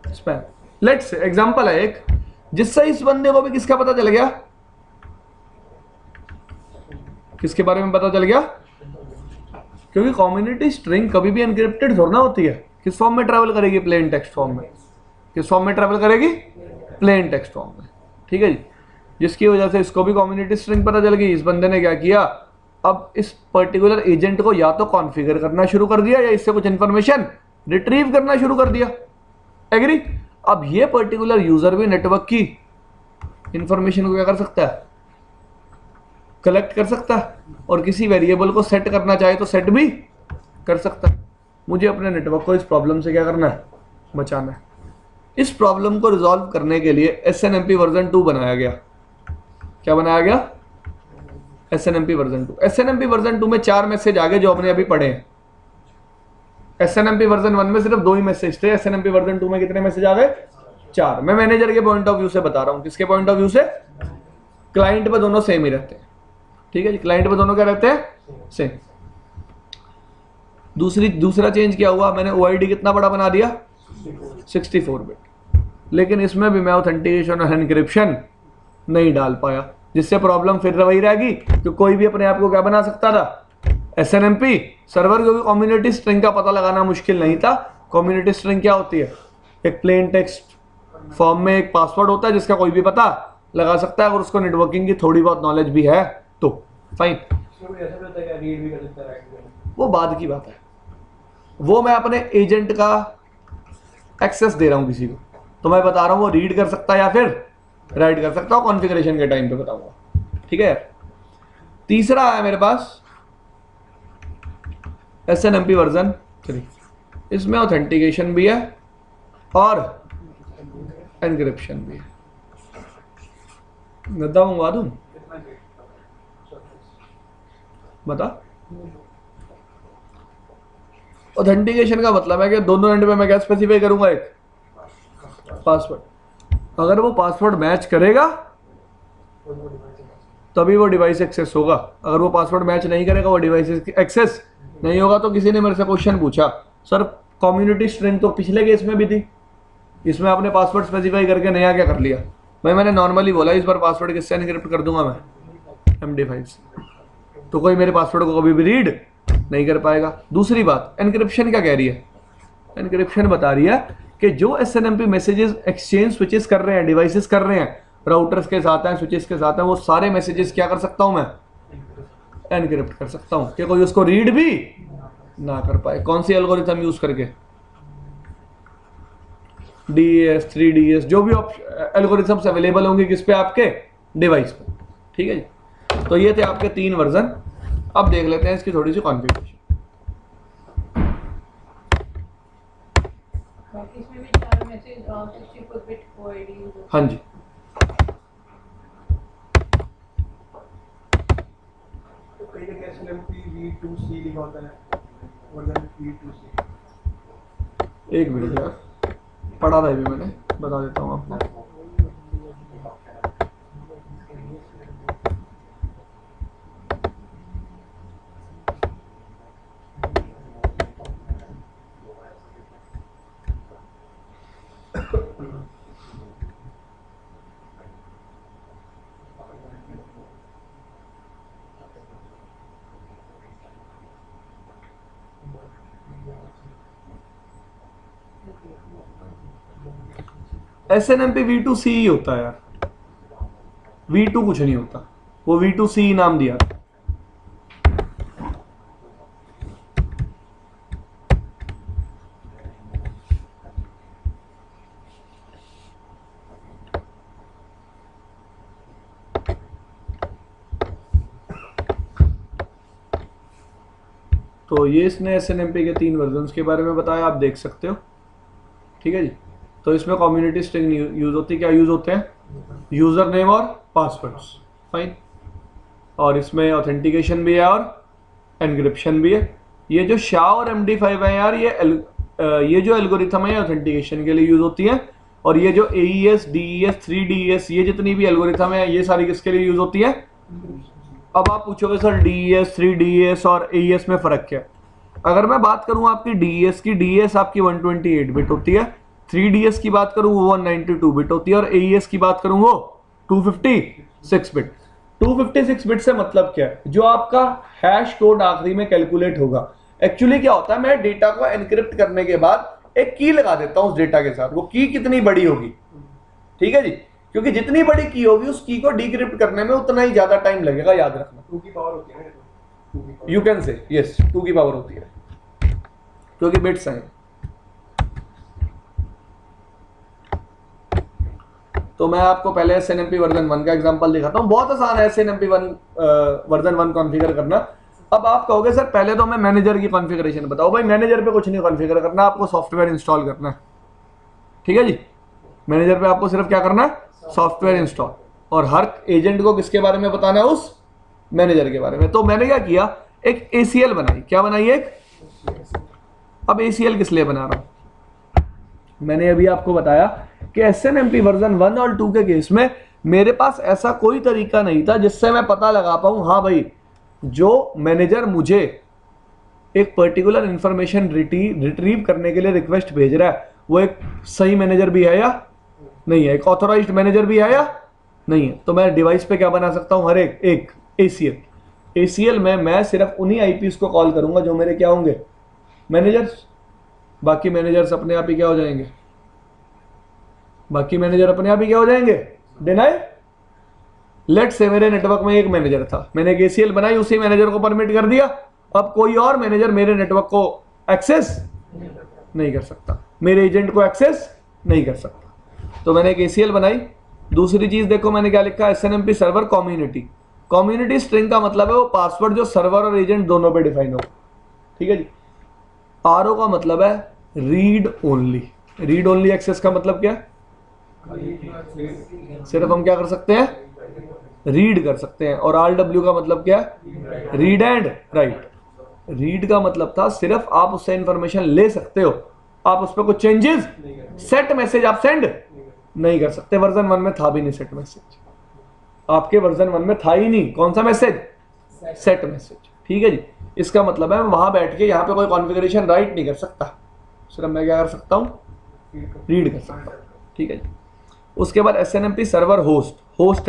स्पैम। लेट्स एग्जांपल है एक, जिससे इस बंदे को भी किसका पता चल गया, किसके बारे में पता चल गया, क्योंकि कम्युनिटी स्ट्रिंग कभी भी एनक्रिप्टेड थोड़ा ना होती है। किस फॉर्म में ट्रैवल करेगी, प्लेन टेक्स्ट फॉर्म में। किस फॉर्म में ट्रैवल करेगी, प्लेन टेक्स्ट फॉर्म में, ठीक है जी। जिसकी वजह से इसको भी कम्युनिटी स्ट्रिंग पता चल गई। इस बंदे ने क्या किया, अब इस पर्टिकुलर एजेंट को या तो कॉन्फ़िगर करना शुरू कर दिया या इससे कुछ इंफॉर्मेशन रिट्रीव करना शुरू कर दिया। एग्री। अब ये पर्टिकुलर यूजर भी नेटवर्क की इंफॉर्मेशन को क्या कर सकता है, कलेक्ट कर सकता है, और किसी वेरिएबल को सेट करना चाहे तो सेट भी कर सकता है। मुझे अपने नेटवर्क को इस प्रॉब्लम से क्या करना है, बचाना है। इस प्रॉब्लम को रिजॉल्व करने के लिए SNMP वर्जन 2 बनाया गया। क्या बनाया गया, SNMP वर्जन 2। SNMP वर्जन 2 में 4 मैसेज आ गए जो आपने अभी पढ़े हैं। SNMP वर्जन 1 में सिर्फ 2 ही मैसेज थे, SNMP वर्जन 2 में कितने मैसेज आ गए, 4। मैं मैनेजर के पॉइंट ऑफ व्यू से बता रहा हूं, किसके पॉइंट ऑफ व्यू से, क्लाइंट पे दोनों सेम ही रहते हैं, ठीक है जी। क्लाइंट पे दोनों क्या रहते हैं, सेम। दूसरा चेंज क्या हुआ, मैंने OID कितना बड़ा बना दिया, 64 बिट। लेकिन इसमें भी मैं ऑथेंटिकेशन और एनक्रिप्शन नहीं डाल पाया, जिससे प्रॉब्लम फिर वही रहेगी कि कोई भी अपने आप को क्या बना सकता था, SNMP सर्वर, क्योंकि कम्युनिटी स्ट्रिंग का पता लगाना मुश्किल नहीं था। कम्युनिटी स्ट्रिंग क्या होती है, एक प्लेन टेक्स्ट फॉर्म में एक पासवर्ड होता है जिसका कोई भी पता लगा सकता है, अगर उसको नेटवर्किंग की थोड़ी बहुत नॉलेज भी है तो फाइन। वो बाद की बात है, वो मैं अपने एजेंट का एक्सेस दे रहा हूं किसी को, तो मैं बता रहा हूं वो रीड कर सकता है या फिर राइट कर सकता हूं, कॉन्फ़िगरेशन के टाइम पे बताऊंगा, ठीक है। तीसरा है मेरे पास SNMP वर्जन 3। इसमें ऑथेंटिकेशन भी है और एनक्रिप्शन भी है। गद्दा मंगवा दूं, बता। ऑथेंटिकेशन का मतलब है कि दोनों एंड में मैं क्या स्पेसिफाई करूंगा, एक पासवर्ड। अगर वो पासवर्ड मैच करेगा तभी वो डिवाइस एक्सेस होगा, अगर वो पासवर्ड मैच नहीं करेगा वो डिवाइस एक्सेस नहीं होगा। तो किसी ने मेरे से क्वेश्चन पूछा, सर कम्युनिटी स्ट्रिंग तो पिछले केस में भी थी, इसमें आपने पासवर्ड स्पेसिफाई करके नया क्या कर लिया। मैंने नॉर्मली बोला इस बार पासवर्ड किससे एनक्रिप्ट कर दूंगा मैं, MD5 से, तो कोई मेरे पासवर्ड को कभी भी रीड नहीं कर पाएगा। दूसरी बात, एनक्रिप्शन क्या कह रही है, एनक्रिप्शन बता रही है कि जो SNMP मैसेजेस एक्सचेंज स्विचेस कर रहे हैं, डिवाइसेस कर रहे हैं, राउटर्स के साथ हैं, स्विचेस के साथ हैं, वो सारे मैसेजेस क्या कर सकता हूं मैं, एनक्रिप्ट कर सकता हूं कि कोई उसको रीड भी ना कर पाए। कौन सी एल्गोरिथम यूज करके, DES 3DS, जो भी एल्गोरिथम्स अवेलेबल होंगे किस पे, आपके डिवाइस पे, ठीक है जी। तो ये थे आपके 3 वर्जन। अब देख लेते हैं इसकी थोड़ी सी कॉन्फ़िगरेशन। 64 बिट OID यूज होता हाँ जी, तो कई जगह SNMP V2C लिखा होता है, वर्जन V2C। एक मिनट यार, पढ़ा था ये भी मैंने, बता देता हूँ आपको। SNMP V2C ही होता है यार, V2 कुछ नहीं होता, वो V2C ही नाम दिया। तो ये इसने SNMP के 3 वर्जन्स के बारे में बताया, आप देख सकते हो। ठीक है जी, तो इसमें कम्युनिटी स्ट्रिंग यूज होती है। क्या यूज होते हैं? यूजर नेम और पासवर्ड्स, फाइन। और इसमें ऑथेंटिकेशन भी है और एनक्रिप्शन भी है। ये जो SHA और MD5 है यार, ये जो एल्गोरिथम है ऑथेंटिकेशन के लिए यूज होती है। और ये जो AES, DES, 3DES, ये जितनी भी एल्गोरिथम है, ये सारी किसके लिए यूज होती है? अब आप पूछोगे सर DES, 3DES और AES में फर्क क्या है? अगर मैं बात करूं आपकी DES की, DES आपकी 128 बिट होती है। 3DS की बात करूं वो 192 बिट होती है। और AES की बात करूं वो 256 बिट। 256 बिट से मतलब क्या है? जो आपका हैश कोड आखिरी में कैलकुलेट होगा। एक्चुअली क्या होता है, मैं डेटा को एनक्रिप्ट करने के बाद एक की लगा देता हूं उस डेटा के साथ। वो की कितनी बड़ी होगी? ठीक है जी, क्योंकि जितनी बड़ी की होगी उस की को डिक्रिप्ट करने में उतना ही ज्यादा टाइम लगेगा, याद रखना। 2 की पावर होती है ना, 2 की power. You can say yes, 2 की पावर होती है क्योंकि बिट्स हैं। तो मैं आपको पहले SNMP वर्जन 1 का एग्जांपल दिखाता हूं। बहुत आसान है SNMP वर्जन 1 कॉन्फ़िगर करना। अब आप कहोगे सर पहले तो मैं मैनेजर की कॉन्फ़िगरेशन बताओ। भाई मैनेजर पे कुछ नहीं कॉन्फ़िगर करना, आपको सॉफ्टवेयर इंस्टॉल करना है। ठीक है जी, मैनेजर पे आपको सिर्फ क्या करना है? Software install. और हर एजेंट को किसके बारे में बताना है? उस मैनेजर के बारे में। तो मैंने क्या किया, एक ACL बनाई। क्या बनाई? एक। अब ACL किस लिए बना रहा हूं? मैंने अभी आपको बताया कि SNMP वर्जन 1 और 2 के केस में मेरे पास ऐसा कोई तरीका नहीं था जिससे मैं पता लगा पाऊं, हाँ भाई जो मैनेजर मुझे एक पर्टिकुलर इंफॉर्मेशन रिट्रीव करने के लिए रिक्वेस्ट भेज रहा है वो एक सही मैनेजर भी है या नहीं है, एक ऑथोराइज्ड मैनेजर भी है या नहीं है। तो मैं डिवाइस पे क्या बना सकता हूं? हर एक ACL में मैं सिर्फ उन्हीं IPs को कॉल करूंगा जो मेरे क्या होंगे? मैनेजर्स। बाकी मैनेजर्स अपने आप ही क्या हो जाएंगे? बाकी मैनेजर अपने आप ही क्या हो जाएंगे? डिनाई। लेट से मेरे नेटवर्क में एक मैनेजर था, मैंने एक ACL बनाई, उसी मैनेजर को परमिट कर दिया। अब कोई और मैनेजर मेरे नेटवर्क को एक्सेस नहीं कर सकता, मेरे एजेंट को एक्सेस नहीं कर सकता। तो मैंने एक ACL बनाई। दूसरी चीज देखो मैंने क्या लिखा, SNMP सर्वर कम्युनिटी स्ट्रिंग का मतलब है वो पासवर्ड जो सर्वर और एजेंट दोनों पे डिफाइन हो। ठीक है जी। RO का मतलब है रीड ओनली एक्सेस का मतलब क्या है? सिर्फ हम क्या कर सकते हैं? रीड कर सकते हैं। और RW का मतलब क्या है? Read and right. रीड का मतलब था सिर्फ आप उससे इंफॉर्मेशन ले सकते हो, आप उस पर कुछ चेंजेस, सेट मैसेज आप सेंड नहीं कर सकते। वर्जन 1 में था भी नहीं सेट मैसेज, आपके वर्जन 1 में था ही नहीं। कौन सा मैसेज? Set message. ठीक है जी। इसका मतलब है मैं वहां बैठ के यहाँ पे कोई कॉन्फ़िगरेशन राइट नहीं कर सकता, सिर्फ मैं क्या कर सकता हूँ? रीड कर सकता हूँ। ठीक है जी। उसके बाद SNMP सर्वर होस्ट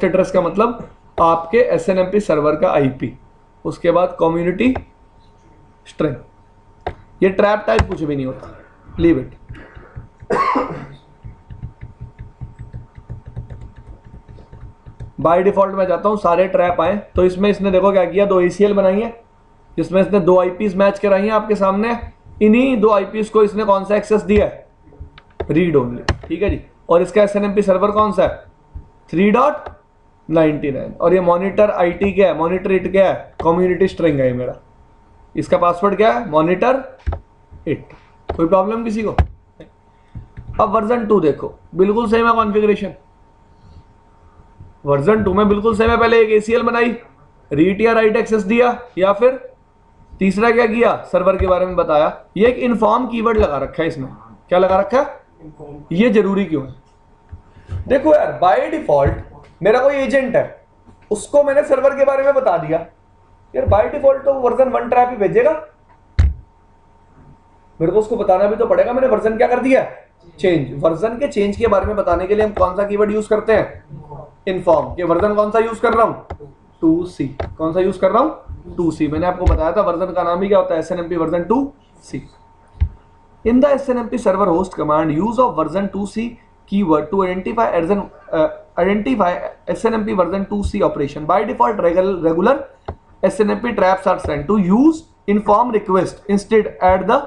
एड्रेस का मतलब आपके SNMP सर्वर का IP। उसके बाद कम्युनिटी स्ट्रिंग, ये ट्रैप टाइप कुछ भी नहीं होता, लीव इट। बाय डिफॉल्ट मैं जाता हूं सारे ट्रैप आए, तो इसमें इसने देखो क्या किया, 2 ACL बनाई है जिसमें इसने 2 IPs मैच कराई हैं आपके सामने। इन्हीं 2 IPs को इसने कौन सा एक्सेस दिया है? Read only. ठीक है जी। और इसका SNMP सर्वर कौन सा है? 3.99। और ये मॉनिटर IT क्या है? मॉनिटर इट क्या है? कम्युनिटी स्ट्रिंग है मेरा। इसका पासवर्ड क्या है? Monitor it. कोई प्रॉब्लम किसी को? अब वर्जन 2 देखो, बिल्कुल सेम है कॉन्फ़िगरेशन। वर्जन 2 में बिल्कुल सेम है, पहले एक ACL बनाई, रीड या राइट एक्सेस दिया, या फिर तीसरा क्या किया, सर्वर के बारे में बताया। ये एक इन्फॉर्म कीवर्ड लगा रखा है इसमें, क्या लगा रखा है, ये जरूरी क्यों है? देखो यार, बाय डिफॉल्ट मेरा कोई एजेंट है, उसको मैंने सर्वर के बारे में बता दिया, यार बाय डिफॉल्ट तो वर्जन 1 ट्रैप ही भेजेगा, मेरे को उसको बताना भी तो पड़ेगा मैंने वर्जन क्या कर दिया, चेंज। वर्जन के चेंज के बारे में बताने के लिए हम कौन सा कीवर्ड यूज करते हैं, इन्फॉर्म। के वर्जन कौन सा यूज कर रहा हूं, 2C। कौन सा यूज कर रहा हूं, 2C। मैंने आपको बताया था वर्जन का नाम ही क्या होता है, SNMP version 2C। In the SNMP server host command, use of version 2C keyword to identify SNMP version 2C operation. By default, regular SNMP traps are sent to use inform request instead add the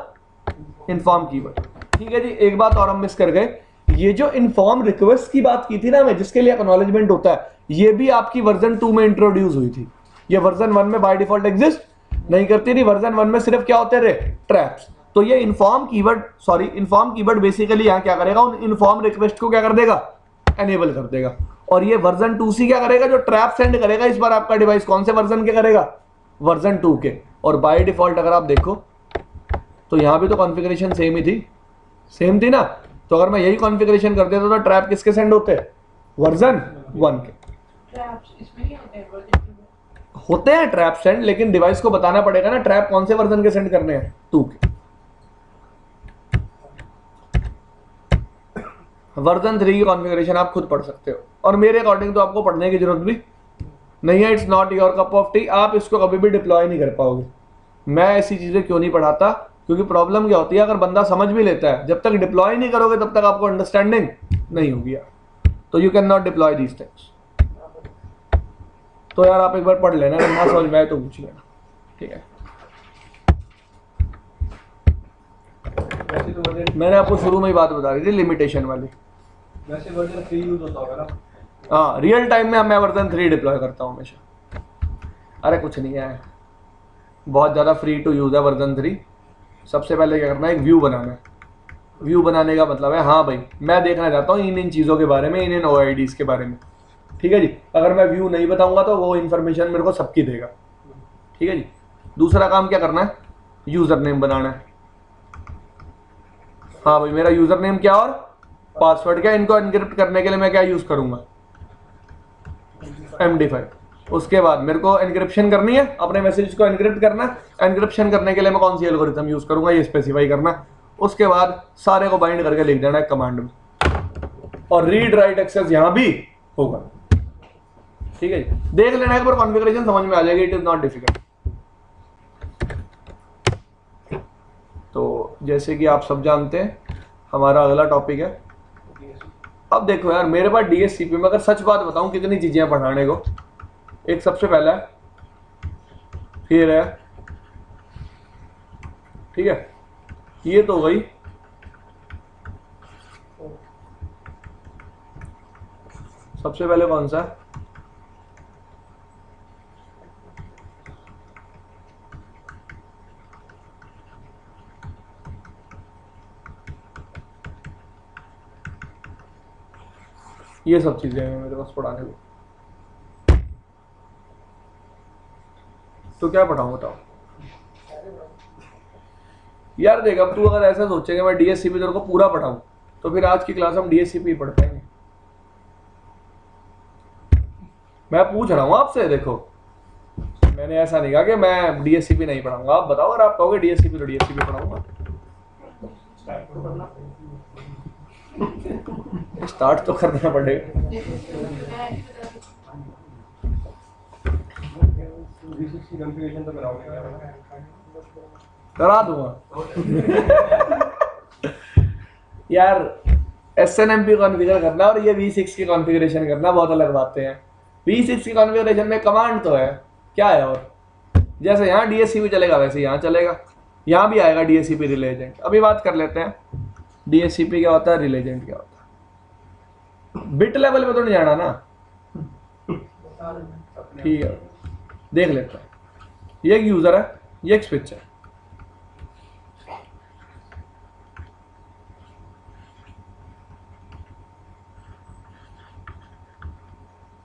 inform keyword. ठीक है जी, एक बात और हम miss कर गए, ये जो inform request की बात की थी ना मैं, जिसके लिए acknowledgement होता है, ये भी आपकी वर्जन 2 में इंट्रोड्यूस हुई थी। ये वर्जन 1 में बाय डिफॉल्ट एग्जिस्ट नहीं करती थी, वर्जन 1 में सिर्फ क्या होते थे, ट्रैप्स। तो ये इन्फॉर्म कीवर्ड बेसिकली यहाँ क्या करेगा, उन इन्फॉर्म रिक्वेस्ट को क्या कर देगा, एनेबल कर देगा। और ये वर्जन 2C क्या करेगा, जो ट्रैप सेंड करेगा, इस बार आपका डिवाइस कौन से वर्जन के करेगा, वर्जन 2 के। और बाय डिफॉल्ट अगर आप देखो तो यहाँ भी तो कॉन्फ़िगरेशन सेम ही थी, सेम थी ना। तो अगर मैं यही कॉन्फ़िगरेशन कर देता तो ट्रैप किसके सेंड होते, वर्जन 1 के। ट्रैप्स इसमें नहीं होते हैं वर्जन 2 में। होते हैं ट्रैप सेंड, लेकिन डिवाइस को बताना पड़ेगा ना ट्रैप कौन से वर्जन के सेंड करने हैं, 2 के। वर्जन 3 की कॉन्फ़िगरेशन आप खुद पढ़ सकते हो, और मेरे अकॉर्डिंग तो आपको पढ़ने की जरूरत भी नहीं है। It's not your cup of T, आप इसको कभी भी डिप्लॉय नहीं कर पाओगे। मैं ऐसी चीजें क्यों नहीं पढ़ाता, क्योंकि प्रॉब्लम क्या होती है, अगर बंदा समझ भी लेता है, जब तक डिप्लॉय नहीं करोगे तब तक आपको अंडरस्टैंडिंग नहीं होगी यार। तो you can not deploy these things. तो यार आप एक बार पढ़ लेना, अगर ना समझ में आए तो पूछ लेना, ठीक है। वैसे तो वर्जन, मैंने आपको शुरू में ही बात बता रही थी लिमिटेशन वाली। वैसे वर्जन 3 यूज होता होगा ना। हाँ, रियल टाइम में मैं वर्जन 3 डिप्लॉय करता हूँ हमेशा। अरे कुछ नहीं है, बहुत ज़्यादा फ्री टू यूज़ है वर्जन 3। सबसे पहले क्या करना है, एक व्यू बनाना है। व्यू बनाने का मतलब है, हाँ भाई मैं देखना चाहता हूँ इन चीज़ों के बारे में, इन OIDs के बारे में, ठीक है जी। अगर मैं व्यू नहीं बताऊंगा तो वो इन्फॉर्मेशन मेरे को सबकी देगा, ठीक है जी। दूसरा काम क्या करना है, यूज़र नेम बनाना है। हाँ भाई, मेरा यूज़र नेम क्या और पासवर्ड क्या, इनको एनक्रिप्ट करने के लिए मैं क्या यूज़ करूँगा, MD5। उसके बाद मेरे को एनक्रिप्शन करनी है, अपने मैसेज को एनक्रिप्ट करना है। एनक्रिप्शन करने के लिए मैं कौन सी एल्गोरिथम यूज़ करूँगा, ये स्पेसिफाई करना है। उसके बाद सारे को बाइंड करके लिख देना है कमांड में, और रीड राइट एक्सेस यहाँ भी होगा, ठीक है जी। देख लेना एक बार, कॉन्फ़िगरेशन समझ में आ जाएगी, इट इज़ नॉट डिफिकल्ट। तो जैसे कि आप सब जानते हैं, हमारा अगला टॉपिक है। अब देखो यार, मेरे पास DSCP में अगर सच बात बताऊं कितनी चीजें हैं पढ़ाने को। एक सबसे पहला है, फिर है, ठीक है, ये तो हो गई। सबसे पहले कौन सा है, ये सब चीजें हैं मेरे पास पढ़ाने को। तो क्या पढ़ाऊं बताओ यार। देख, अब तू अगर ऐसा सोचेगा मैं DSCP तेरे को पूरा पढ़ाऊं, तो फिर आज की क्लास हम DSCP ही पढ़ पाएंगे। मैं पूछ रहा हूं आपसे, देखो मैंने ऐसा नहीं कहा कि मैं DSCP नहीं पढ़ाऊंगा। आप बताओ, अगर आप कहोगे DSCP तो DSCP पढ़ाऊंगा। स्टार्ट तो करना पड़ेगा। कॉन्फ़िगरेशन तो कराओगे करा दूंगा यार। SNMP कॉन्फ़िगर करना और ये V6 की कॉन्फ़िगरेशन करना बहुत अलग बातें हैं। V6 की कॉन्फ़िगरेशन में कमांड तो है, क्या है, और जैसे यहाँ DSCP चलेगा वैसे यहाँ चलेगा, यहाँ भी आएगा DSCP रिले एजेंट। अभी बात कर लेते हैं DSCP क्या होता है, रिले एजेंट क्या होता है। बिट लेवल पे तो नहीं जाना ना, ठीक है, देख लेते हैं। ये एक यूजर है, ये एक स्विच है।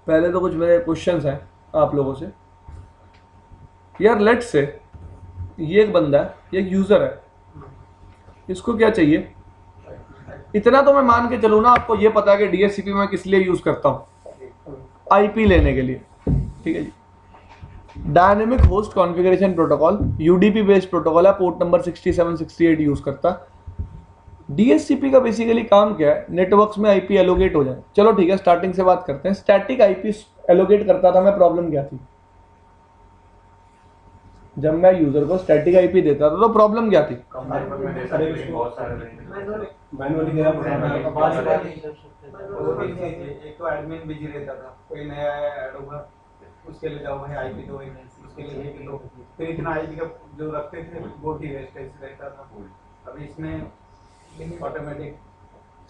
पहले तो कुछ मेरे क्वेश्चंस हैं आप लोगों से। यार लेट्स से ये एक बंदा है, ये एक यूजर है, इसको क्या चाहिए? इतना तो मैं मान के चलूँ ना, आपको ये पता है कि डीएचसीपी मैं किस लिए यूज करता हूँ, आईपी लेने के लिए, ठीक है जी। Dynamic host configuration protocol, UDP based protocol है, पोर्ट नंबर 67 68 यूज करता है। डीएचसीपी का बेसिकली काम क्या है? नेटवर्क्स में आईपी एलोकेट हो जाए। चलो ठीक है, स्टार्टिंग से बात करते हैं। स्टैटिक आईपी एलोकेट करता था मैं, प्रॉब्लम क्या थी? जब मैं यूजर को स्टैटिक आईपी देता था तो प्रॉब्लम क्या थी? मैनुअली देना पड़ता है। एक तो एडमिन बिजी रहता था, कोई नया ऐड होगा उसके लिए जाओ भाई आईपी दो, उसके लिए आईपी दो, फिर इतना आईपी का जो रखते थे वो ही वेस्टेज रहता था। अभी इसमें ऑटोमेटिक।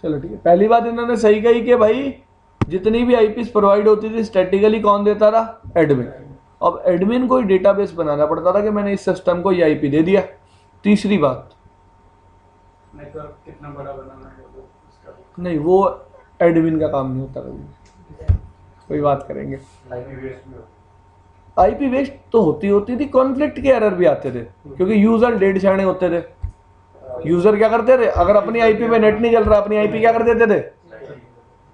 चलो ठीक है, पहली बात इन्होंने सही कही कि भाई जितनी भी आईपीस प्रोवाइड होती थी स्टैटिकली कौन देता था? एडमिन। अब एडमिन को ही डेटाबेस बनाना पड़ता था कि मैंने इस सिस्टम को ये आईपी दे दिया। तीसरी बात, नेटवर्क कितना बड़ा बनाना है वो उसका नहीं वो एडमिन का काम नहीं होता कभी, कोई बात करेंगे। आईपी वेस्ट तो होती थी, कॉन्फ्लिक्ट के एरर भी आते थे क्योंकि यूजर डेढ़ शाणे होते थे। यूजर क्या करते थे? अगर अपनी आईपी पे नेट नहीं चल रहा, अपनी आईपी क्या कर देते थे?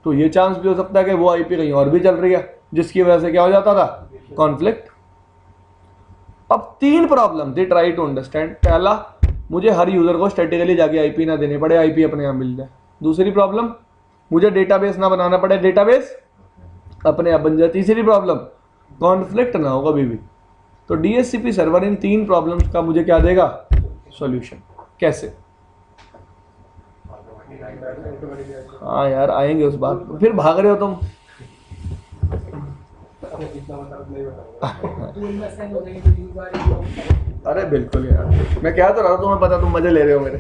तो ये चांस भी हो सकता है कि वो आईपी कहीं और भी चल रही है, जिसकी वजह से क्या हो जाता था? कॉन्फ्लिक्ट। अब 3 problem they try to understand. पहला, मुझे हर यूजर को स्टैटिकली जाके आईपी ना देने पड़े, आईपी अपने आप मिल जाए। दूसरी प्रॉब्लम, मुझे डेटाबेस ना बनाना पड़े, डेटाबेस अपने आप बन जाए। तीसरी प्रॉब्लम, कॉन्फ्लिक्ट ना हो कभी भी। तो डीएचसीपी सर्वर इन 3 प्रॉब्लम्स का मुझे क्या देगा? सॉल्यूशन। कैसे? हाँ यार आएंगे उस बात पर, फिर भाग रहे हो तुम। अरे बिल्कुल यार, मैं क्या तो रहा हूँ, तुम्हें पता, तुम मजे ले रहे हो मेरे।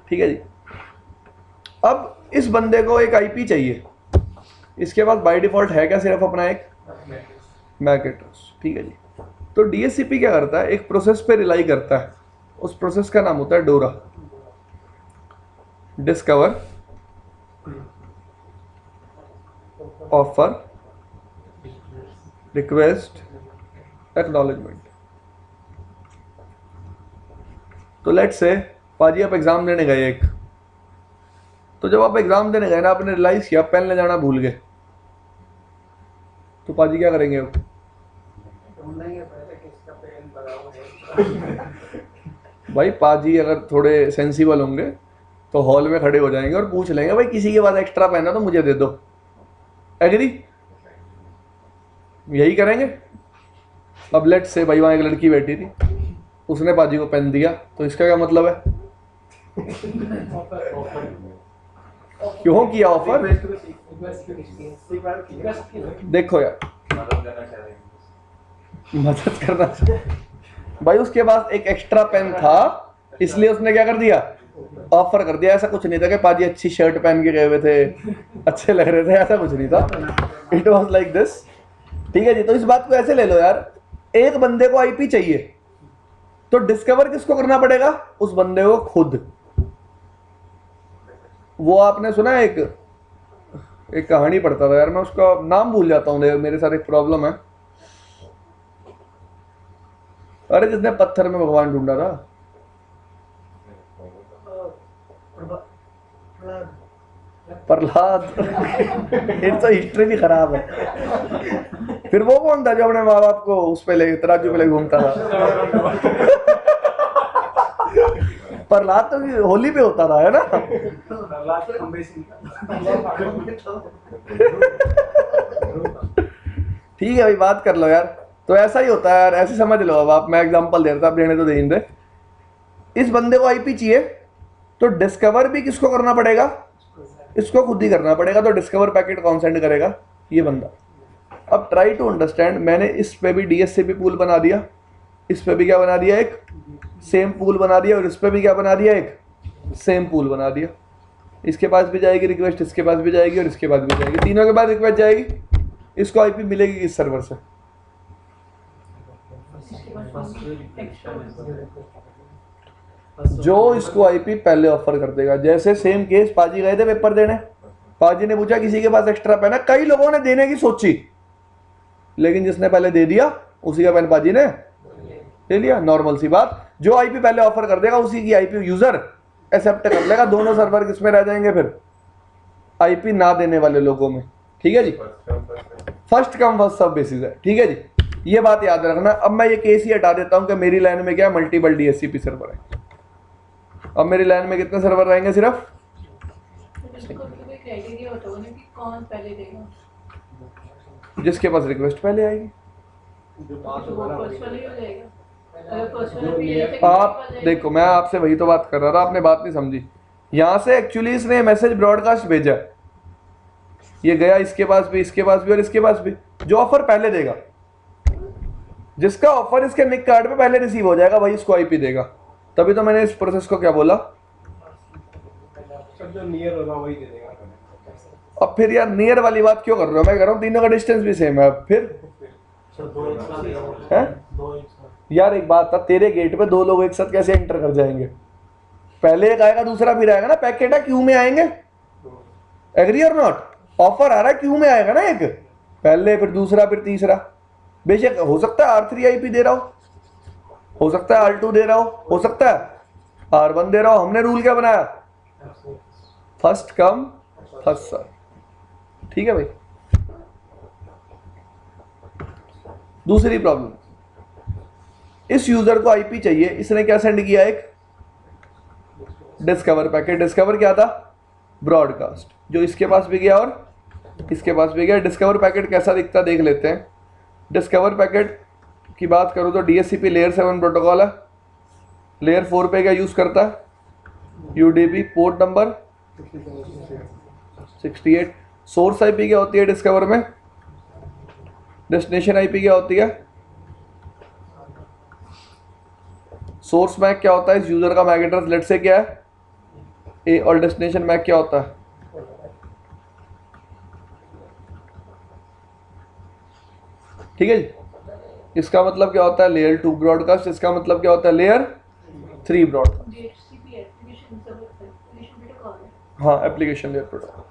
ठीक है जी। अब इस बंदे को एक आईपी चाहिए, इसके पास बाय डिफॉल्ट है क्या? सिर्फ अपना एक मैक एड्रेस। ठीक है जी। तो डीएचसीपी क्या करता है? एक प्रोसेस पे रिलाई करता है, उस प्रोसेस का नाम होता है डोरा, डिस्कवर, ऑफर, रिक्वेस्ट, एक्नॉलेजमेंट। तो लेट्स से पाजी आप एग्जाम देने गए एक, तो जब आप एग्जाम देने गए ना, आपने रियलाइज किया पेन ले जाना भूल गए, तो पाजी क्या करेंगे? भाई पाजी अगर थोड़े सेंसिबल होंगे तो हॉल में खड़े हो जाएंगे और पूछ लेंगे भाई किसी के पास एक्स्ट्रा पेन है तो मुझे दे दो। एग्री? यही करेंगे। अब लेट से भाई वहां एक लड़की बैठी थी, उसने पाजी को पेन दिया, तो इसका क्या मतलब है? क्यों किया ऑफर? देखो यार, मदद करना चाहिए भाई। उसके पास एक एक्स्ट्रा पेन था इसलिए उसने क्या कर दिया? ऑफर कर दिया। ऐसा कुछ नहीं था कि पाजी अच्छी शर्ट पहन के गए हुए थे, अच्छे लग रहे थे, ऐसा कुछ नहीं था। It was like this. ठीक है जी। तो इस बात को ऐसे ले लो यार, एक बंदे को आईपी चाहिए तो डिस्कवर किसको करना पड़ेगा? उस बंदे को खुद। वो आपने सुना है, एक कहानी पढ़ता था यार, मैं उसका नाम भूल जाता हूँ, मेरे साथ एक प्रॉब्लम है। अरे जिसने पत्थर में भगवान ढूंढा था, प्रहलाद। एक तो हिस्ट्री भी खराब है। फिर वो कौन था जो अपने माँ बाप को उस पे ले तराजू पे ले घूमता था? प्रहलाद तो होली पे होता था, है ना? ठीक है भाई, बात कर लो यार। तो ऐसा ही होता है यार, ऐसे समझ लो। अब आप, मैं एग्जांपल दे रहा था, आप देने तो दे ही नहीं रहे। इस बंदे को आईपी चाहिए तो डिस्कवर भी किसको करना पड़ेगा? इसको खुद ही करना पड़ेगा। तो डिस्कवर पैकेट कौन सेंड करेगा? ये बंदा। अब ट्राई टू अंडरस्टैंड, मैंने इस पे भी डीएचसीपी पूल बना दिया, इस पे भी क्या बना दिया? एक सेम पूल बना दिया, और इस पे भी क्या बना दिया? एक सेम पूल बना दिया। इसके पास भी जाएगी रिक्वेस्ट, इसके पास भी जाएगी और इसके पास भी जाएगी, तीनों के पास रिक्वेस्ट जाएगी। इसको आईपी मिलेगी किस सर्वर से? जो इसको आईपी पहले ऑफर कर देगा। जैसे सेम केस, पाजी गए थे पेपर देने, पाजी ने पूछा किसी के पास एक्स्ट्रा पेन है, कई लोगों ने देने की सोची, लेकिन जिसने पहले दे दिया उसी का पेन पाजी ने ले लिया। नॉर्मल सी बात, जो आईपी पहले ऑफर कर देगा उसी की आईपी यूजर एक्सेप्ट कर लेगा। दोनों सर्वर किसमें रह जाएंगे फिर? आईपी ना देने वाले लोगों में। ठीक है जी, first come first serve basis है। ठीक है जी, ये बात याद रखना। अब मैं ये केस ही हटा देता हूं कि मेरी लाइन में क्या है, मल्टीपल डीएससीपी सर्वर है। अब मेरी लाइन में कितने सर्वर रहेंगे? सिर्फ क्राइटेरिया होता होगा ना कि कौन पहले देगा, जिसके पास रिक्वेस्ट पहले आएगी। जो पास तो होगा वो ना फर्स्ट वाला ही हो जाएगा। अगर फर्स्ट जो वाला भी ये- है तो आप देखो, मैं आपसे वही तो बात कर रहा था, आपने बात नहीं समझी। यहां से एक्चुअली इसने मैसेज ब्रॉडकास्ट भेजा, ये गया इसके पास भी, इसके पास भी और इसके पास भी। जो ऑफर पहले देगा, जिसका ऑफर इसके निक कार्ड पे पहले रिसीव हो जाएगा, वही इसको आईपी देगा। तभी तो मैंने इस प्रोसेस को क्या बोला, सब जो नियर होगा वही दे देगा। अब फिर यार नियर वाली बात क्यों कर रहे हो? मैं कह रहा हूँ तीनों का डिस्टेंस भी सेम है। अब फिर है यार, एक बात था, तेरे गेट पे दो लोग एक साथ कैसे एंटर कर जाएंगे? पहले एक आएगा दूसरा फिर आएगा ना, पैकेट है क्यू में आएंगे। एग्री और नॉट? ऑफर आ रहा है क्यू में आएगा ना, एक पहले फिर दूसरा फिर तीसरा। बेशक हो सकता है R3 आईपी दे रहा हो सकता है R2 दे रहा हो सकता है R1 दे रहा हो। हमने रूल क्या बनाया? First come first serve. ठीक है भाई। दूसरी प्रॉब्लम, इस यूजर को आईपी चाहिए, इसने क्या सेंड किया? एक डिस्कवर पैकेट। डिस्कवर क्या था? ब्रॉडकास्ट, जो इसके पास भी गया और इसके पास भी गया। डिस्कवर पैकेट कैसा दिखता देख लेते हैं। डिस्कवर पैकेट की बात करूं तो डीएससीपी लेयर 7 प्रोटोकॉल है। लेयर 4 पे क्या यूज करता है? UDP, port number 68। Source IP क्या होती है डिस्कवर में? डेस्टिनेशन आईपी क्या होती है? सोर्स मैक क्या होता है? इस यूजर का मैक एड्रेस लेट से क्या है? ए। और डेस्टिनेशन मैक क्या होता है? ठीक है जी। इसका मतलब क्या होता है? Layer 2 broadcast. इसका मतलब क्या होता है? Layer 3 broadcast. DHCP application server application protocol है। हाँ, एप्लीकेशन लेयर प्रोटोकॉल।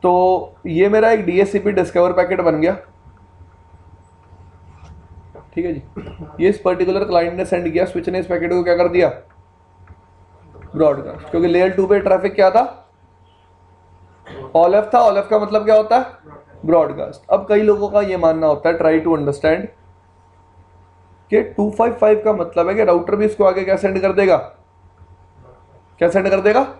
तो ये मेरा एक डीएससीपी डिस्कवर पैकेट बन गया। ठीक है जी। ये इस पर्टिकुलर क्लाइंट ने सेंड किया, स्विच ने इस पैकेट को क्या कर दिया? ब्रॉडकास्ट। क्योंकि लेयर 2 पे ट्रैफिक क्या था? ऑल एफ था। ऑल एफ का मतलब क्या होता है? ब्रॉडकास्ट। अब कई लोगों का ये मानना होता है, ट्राई टू अंडरस्टैंड, कि 255 का मतलब है कि राउटर भी इसको आगे क्या सेंड कर देगा? क्या सेंड कर देगा?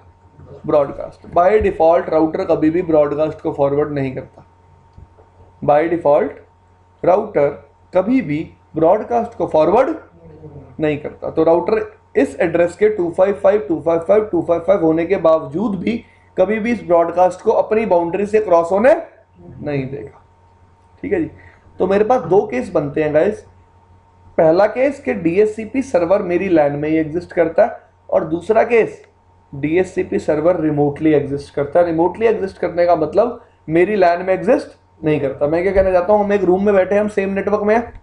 ब्रॉडकास्ट। बाय डिफॉल्ट राउटर कभी भी ब्रॉडकास्ट को फॉरवर्ड नहीं करता। बाय डिफॉल्ट राउटर कभी भी ब्रॉडकास्ट को फॉरवर्ड नहीं करता। तो राउटर इस एड्रेस के 255, 255, 255 होने के बावजूद भी कभी भी इस ब्रॉडकास्ट को अपनी बाउंड्री से क्रॉस होने नहीं देगा। ठीक है जी। तो मेरे पास दो केस बनते हैं गाइस। पहला केस कि डीएससीपी सर्वर मेरी लैन में ही एग्जिस्ट करता है, और दूसरा case DSCP server remotely exist करता है। रिमोटली एग्जिस्ट करने का मतलब मेरी लैन में एग्जिस्ट नहीं करता। मैं क्या कहना चाहता हूं, हम एक रूम में बैठे हैं, हम सेम नेटवर्क में हैं।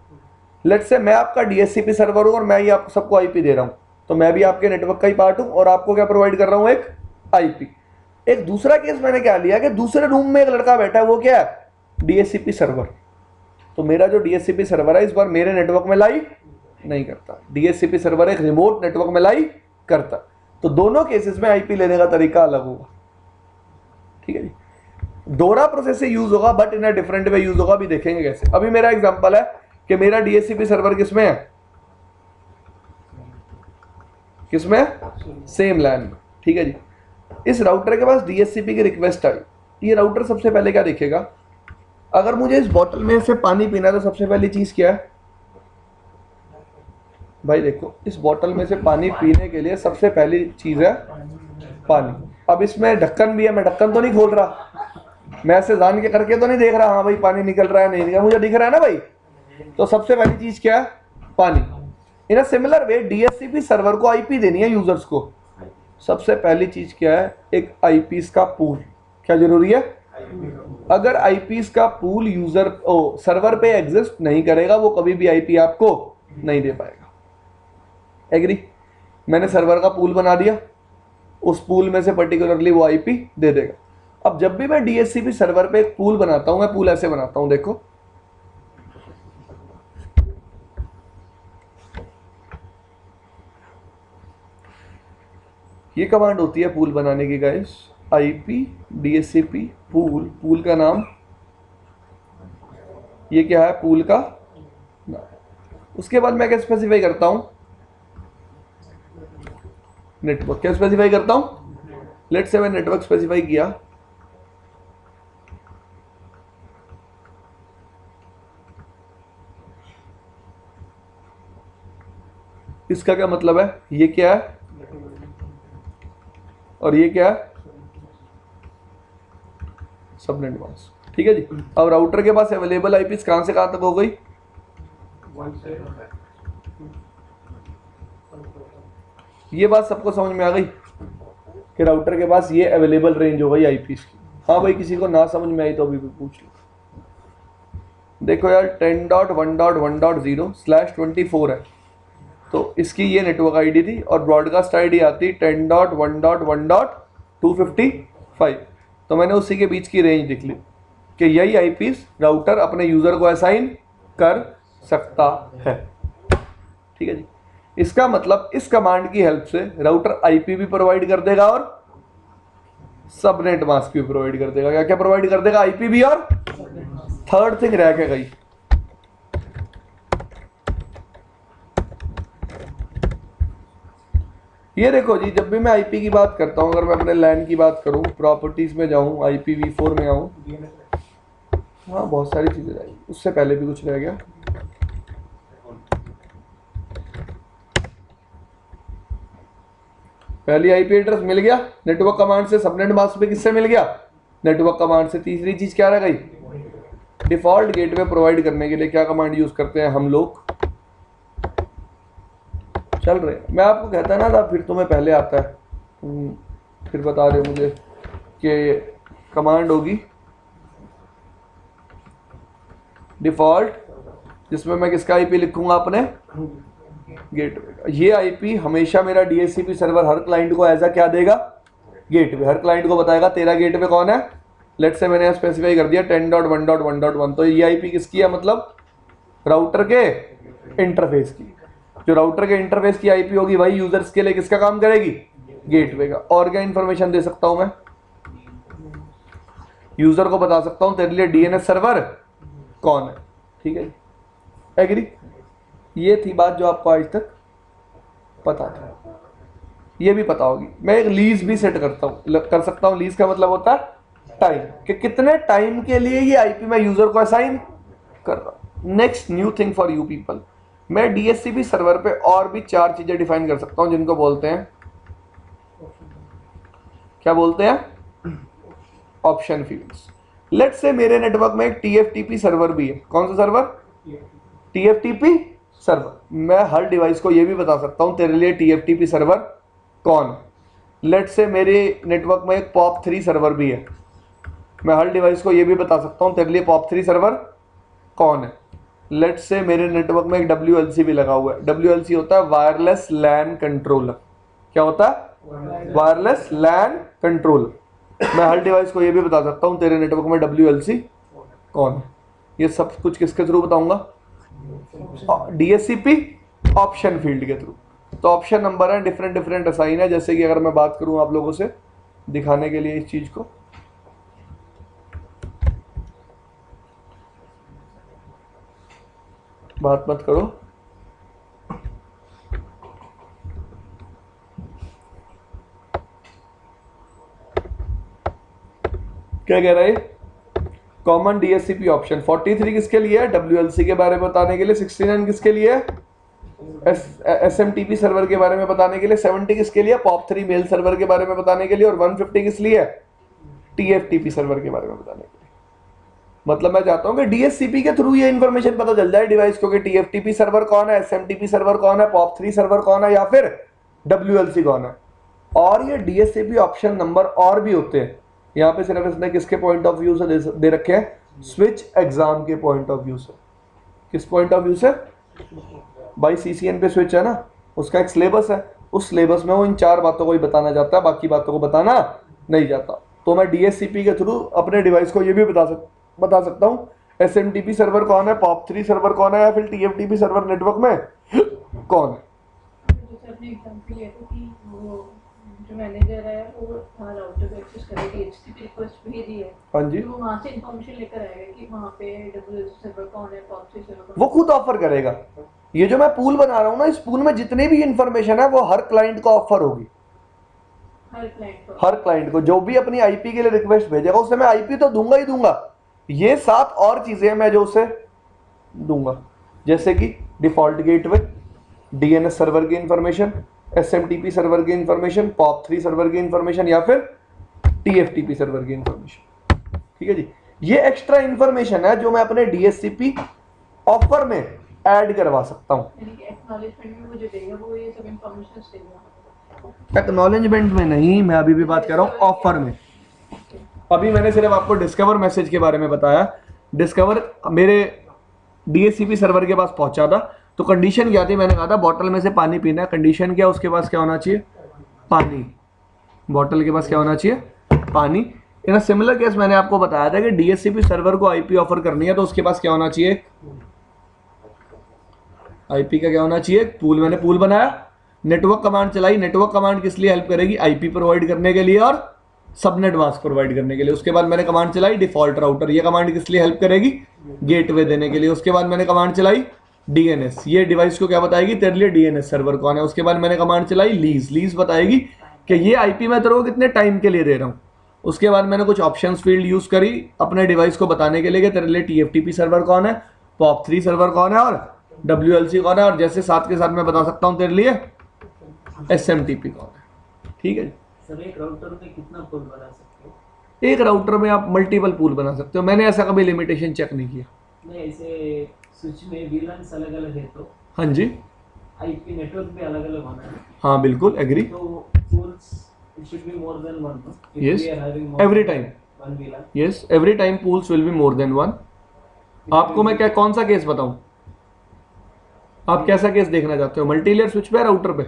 लेट्स से मैं आपका डीएससीपी सर्वर हूं और मैं ही आप सबको आईपी दे रहा हूं, तो मैं भी आपके नेटवर्क का ही पार्ट हूं और आपको क्या प्रोवाइड कर रहा हूं? एक आईपी। एक दूसरा केस मैंने क्या लिया कि दूसरे रूम में एक लड़का बैठा है, वो क्या है? DSCP server. तो मेरा जो डीएससीपी सर्वर है इस बार मेरे नेटवर्क में लाई नहीं करता। डीएससीपी सर्वर एक रिमोट नेटवर्क में लाई करता। तो दोनों केसेस में आईपी लेने का तरीका अलग होगा। ठीक है जी। दोहरा प्रोसेस से यूज होगा, but in a different way use होगा, भी देखेंगे कैसे। अभी मेरा एग्जांपल है कि मेरा डीएससीपी सर्वर किसमें है? किसमें है? सेम लैन में। ठीक है जी। इस राउटर के पास डीएससीपी की रिक्वेस्ट आई। ये राउटर सबसे पहले क्या देखेगा? अगर मुझे इस बोतल में से पानी पीना है तो सबसे पहली चीज क्या है भाई? देखो, इस बोतल में से पानी पीने के लिए सबसे पहली चीज है पानी। अब इसमें ढक्कन भी है, मैं ढक्कन तो नहीं खोल रहा, मैं ऐसे जान के करके तो नहीं देख रहा हाँ भाई पानी निकल रहा है नहीं निकल रहा, मुझे दिख रहा है ना भाई। तो सबसे पहली चीज क्या है? पानी। In a similar way DSCP server को आईपी देनी है यूजर्स को। सबसे पहली चीज क्या है? एक आईपीस का पूल। क्या जरूरी है? अगर आईपीस का पूल यूजर सर्वर पे एग्जिस्ट नहीं करेगा, वो कभी भी आईपी आपको नहीं दे पाएगा। एग्री? मैंने सर्वर का पूल बना दिया, उस पूल में से पर्टिकुलरली वो आईपी दे देगा। अब जब भी मैं डीएचसीपी सर्वर पे एक पूल बनाता हूं, मैं पूल ऐसे बनाता हूं, देखो ये कमांड होती है पूल बनाने की guys, IP DHCP pool, pool का नाम, ये क्या है पूल का नाम। उसके बाद मैं क्या स्पेसिफाई करता हूं, नेटवर्क क्या स्पेसिफाई करता हूं, लेट्स से मैं नेटवर्क स्पेसिफाई किया, इसका क्या मतलब है, ये क्या है और ये क्या है, सबनेट मास्क, ठीक है जी। अब राउटर के पास अवेलेबल आईपीस कहां से कहां तक हो गई, ये बात सबको समझ में आ गई कि राउटर के पास ये अवेलेबल रेंज हो गई आईपीस की। हाँ भाई किसी को ना समझ में आई तो अभी भी पूछ लो। देखो यार 10.1.1.0/24 है, तो इसकी ये नेटवर्क आईडी थी और ब्रॉडकास्ट आईडी आती 10.1.1.255, तो मैंने उसी के बीच की रेंज लिख ली कि यही आईपीस राउटर अपने यूजर को असाइन कर सकता है, ठीक है जी। इसका मतलब इस कमांड की हेल्प से राउटर आईपी भी प्रोवाइड कर देगा और सबनेट मास्क भी प्रोवाइड कर देगा। क्या क्या प्रोवाइड कर देगा, आईपी भी और थर्ड थिंग रह के गई, ये देखो जी, जब भी मैं आईपी की बात करता हूं, अगर मैं अपने लैन की बात करूं, प्रॉपर्टीज में जाऊं, IPv4 में आऊं, हाँ बहुत सारी चीजें रहेगी, उससे पहले भी कुछ रह गया, पहली आईपी एड्रेस मिल गया नेटवर्क कमांड से, सबनेट मास्क पे किससे मिल गया, नेटवर्क कमांड से। तीसरी चीज क्या रह गई, डिफॉल्ट गेटवे प्रोवाइड करने के लिए क्या कमांड यूज करते हैं हम लोग, चल रहे हैं। मैं आपको कहता ना था फिर तुम्हें पहले आता है, फिर बता रहे हो मुझे कि कमांड होगी डिफॉल्ट, जिसमें मैं किसका आईपी लिखूंगा, अपने गेटवे का। ये आईपी हमेशा मेरा डीएचसीपी सर्वर हर क्लाइंट को एज अ क्या देगा, गेटवे, हर क्लाइंट को बताएगा तेरा गेटवे कौन है। लेट्स से मैंने स्पेसिफाई कर दिया 10.1.1.1, तो ये आईपी किसकी है, मतलब राउटर के इंटरफेस की। जो राउटर के इंटरफेस की आईपी होगी वही यूजर्स के लिए किसका काम करेगी, गेटवे का। और क्या इंफॉर्मेशन दे सकता हूं मैं, यूजर को बता सकता हूं तेरे लिए डीएनएस सर्वर कौन है, ठीक है, एग्री। ये थी बात जो आपको आज तक पता था, ये भी पता होगी। मैं एक लीज भी सेट कर सकता हूं। लीज का मतलब होता है टाइम, कि कितने टाइम के लिए ये आईपी मैं यूजर को असाइन कर रहा हूं। Next new thing for you people, मैं डीएचसीपी सर्वर पे और भी 4 चीजें डिफाइन कर सकता हूं, जिनको बोलते हैं, क्या बोलते हैं, ऑप्शन फील्ड्स। लेट्स से मेरे नेटवर्क में एक टीएफटीपी सर्वर भी है। कौन सा सर्वर, टीएफटीपी सर्वर। मैं हर डिवाइस को यह भी बता सकता हूं तेरे लिए टीएफटीपी सर्वर कौन है। लेट्स से मेरे नेटवर्क में एक POP3 सर्वर भी है, मैं हर डिवाइस को यह भी बता सकता हूं तेरे लिए POP3 सर्वर कौन है। लेट्स से मेरे नेटवर्क में एक WLC भी लगा हुआ है। WLC होता है वायरलेस लैन कंट्रोलर। क्या होता है, वायरलेस लैन कंट्रोलर। मैं हर डिवाइस को यह भी बता सकता हूं तेरे नेटवर्क में WLC कौन है। ये सब कुछ किसके थ्रू बताऊंगा, डीएचसीपी ऑप्शन फील्ड के थ्रू। तो ऑप्शन नंबर है, डिफरेंट असाइन है। जैसे कि अगर मैं बात करूं आप लोगों से दिखाने के लिए इस चीज को, बात मत करो, क्या कह रहा है, कॉमन डीएचसीपी ऑप्शन 43 किसके लिए है, WLC के बारे में बताने के लिए। 69 किसके लिए है, SMTP सर्वर के बारे में बताने के लिए। 70 किसके लिए, POP3 मेल सर्वर के बारे में बताने के लिए। और 150 किस लिए, TFTP सर्वर के बारे में बताने के लिए। मतलब मैं चाहता हूं कि डीएचसीपी के थ्रू ये इन्फॉर्मेशन पता चल जाए डिवाइस को कि TFTP सर्वर कौन है, SMTP सर्वर कौन है, POP3 सर्वर कौन है, या फिर WLC कौन है। और ये डीएचसीपी ऑप्शन नंबर और भी होते हैं। यहाँ पे सिर्फ इसने किसके पॉइंट ऑफ व्यू से दे रखे हैं, स्विच एग्जाम के पॉइंट ऑफ व्यू से। किस पॉइंट ऑफ व्यू से भाई, CCN पे स्विच है ना, उसका एक सिलेबस है। उस सिलेबस में वो इन 4 बातों को ही बताना जाता है, बाकी बातों को बताना नहीं जाता। तो मैं DHCP के थ्रू अपने डिवाइस को ये भी बता सकता हूँ SMTP सर्वर कौन है, POP3 सर्वर कौन है, या फिर TFTP सर्वर नेटवर्क में कौन है। जैसे अपने एग्जांपल लिया था कि वो जो मैनेजर है वो राउटर को एक्सेस करेगी, HTTP रिक्वेस्ट भेजी है, हाँ जी, तो वो वहाँ से इंफॉर्मेशन लेकर आएगा कि वहाँ पे AWS सर्वर कौन है, POP3 सर्वर कौन वो खुद ऑफर करेगा। ये जो मैं पूल बना रहा हूँ ना, इस पूल में जितनी भी इंफॉर्मेशन है वो हर क्लाइंट को ऑफर होगी। हर क्लाइंट को जो भी अपनी आईपी के लिए रिक्वेस्ट भेजेगा उसे मैं आईपी तो दूंगा ही दूंगा, ये 7 और चीजें मैं जो उसे दूंगा, जैसे कि डिफॉल्ट गेटवे, DNS सर्वर की इंफॉर्मेशन, SMTP सर्वर की इंफॉर्मेशन, POP3 सर्वर की इंफॉर्मेशन, या फिर TFTP सर्वर की इंफॉर्मेशन। ठीक है जी, ये एक्स्ट्रा इंफॉर्मेशन है जो मैं अपने DHCP ऑफर में ऐड करवा सकता हूँ। यानी कि एक्नॉलेजमेंट में वो जो देगा वो ये सब इंफॉर्मेशन देगा। एक्नॉलेजमेंट में नहीं, मैं अभी भी बात कर रहा हूँ ऑफर में। अभी मैंने सिर्फ आपको डिस्कवर मैसेज के बारे में बताया। डिस्कवर मेरे DHCP सर्वर के पास पहुंचा था, तो कंडीशन क्या थी, मैंने कहा था बॉटल में से पानी पीना है। कंडीशन क्या, उसके पास क्या होना चाहिए, पानी। बॉटल के पास क्या होना चाहिए, पानी। इन सिमिलर केस मैंने आपको बताया था कि DHCP सर्वर को आईपी ऑफर करनी है तो उसके पास क्या होना चाहिए, आईपी का क्या होना चाहिए, पूल। मैंने पूल बनाया, नेटवर्क कमांड चलाई। नेटवर्क कमांड किस लिए हेल्प करेगी, आईपी प्रोवाइड करने के लिए और सबनेट मास्क प्रोवाइड करने के लिए। उसके बाद मैंने कमांड चलाई डिफॉल्ट राउटर, ये कमांड किस लिए हेल्प करेगी, गेटवे देने के लिए। उसके बाद मैंने कमांड चलाई DNS, ये डिवाइस को क्या बताएगी, तेरे लिए DNS सर्वर कौन है। उसके बाद मैंने कमांड चलाई लीज बताएगी कि ये आईपी मैं तेरे को कितने टाइम के लिए दे रहा हूँ। उसके बाद मैंने कुछ ऑप्शंस फील्ड यूज करी अपने डिवाइस को बताने के लिए कि तेरे लिए TFTP सर्वर कौन है, POP3 सर्वर कौन है और WLC कौन है, और जैसे साथ के साथ मैं बता सकता हूँ तेरे लिए SMTP कौन है। ठीक है सर, एक राउटर में कितना पूल बना सकते हो? एक राउटर में आप मल्टीपल पूल बना सकते हो, मैंने ऐसा कभी लिमिटेशन चेक नहीं किया। नहीं, ऐसे स्विच में VLANs अलग अलग है तो हाँ जी, आईपी नेटवर्क भी अलग अलग होना है, हाँ बिल्कुल एग्री। तो pools it should be more than one, no? If Yes, we are having more every than time. one VLAN. Yes, every time pools will be more than 1। आपको मैं क्या कौन सा केस बताऊं, आप कैसा केस देखना चाहते हो, मल्टीलेयर स्विच पे, राउटर पे?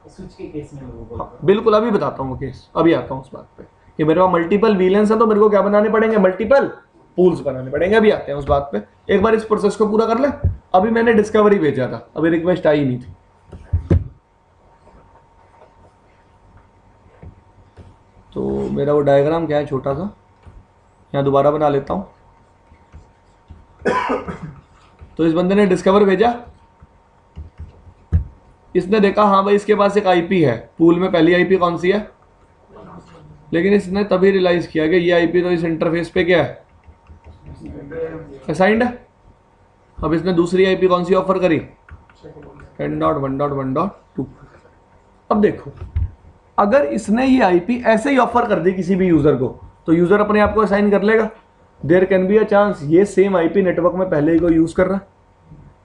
स्विच के केस में मैं वो बोल रहा हूँ। बिल्कुल, अभी बताता हूँ वो केस, अभी आता हूँ उस बात पे कि मेरे पास मल्टीपल VLANs है तो मेरे को क्या बनाने पड़ेंगे, मल्टीपल पूल्स बनाने पड़ेंगे। अभी आते हैं उस बात पे, एक बार इस प्रोसेस को पूरा कर ले। अभी मैंने डिस्कवरी भेजा था, अभी रिक्वेस्ट आई नहीं थी। तो मेरा वो डायग्राम क्या है छोटा सा, यहाँ दोबारा बना लेता हूँ। तो इस बंदे ने डिस्कवर भेजा, इसने देखा हाँ भाई इसके पास एक आईपी है, पूल में पहली आईपी कौन सी है, लेकिन इसने तभी रियलाइज किया कि ये आईपी तो इस इंटरफेस पे क्या है, असाइंड है। अब इसने दूसरी आईपी कौन सी ऑफर करी, 10.1.1.2। अब देखो, अगर इसने ये आईपी ऐसे ही ऑफर कर दी किसी भी यूजर को, तो यूजर अपने आप को असाइन कर लेगा। There can be a chance ये सेम आईपी नेटवर्क में पहले ही कोई यूज कर रहा है,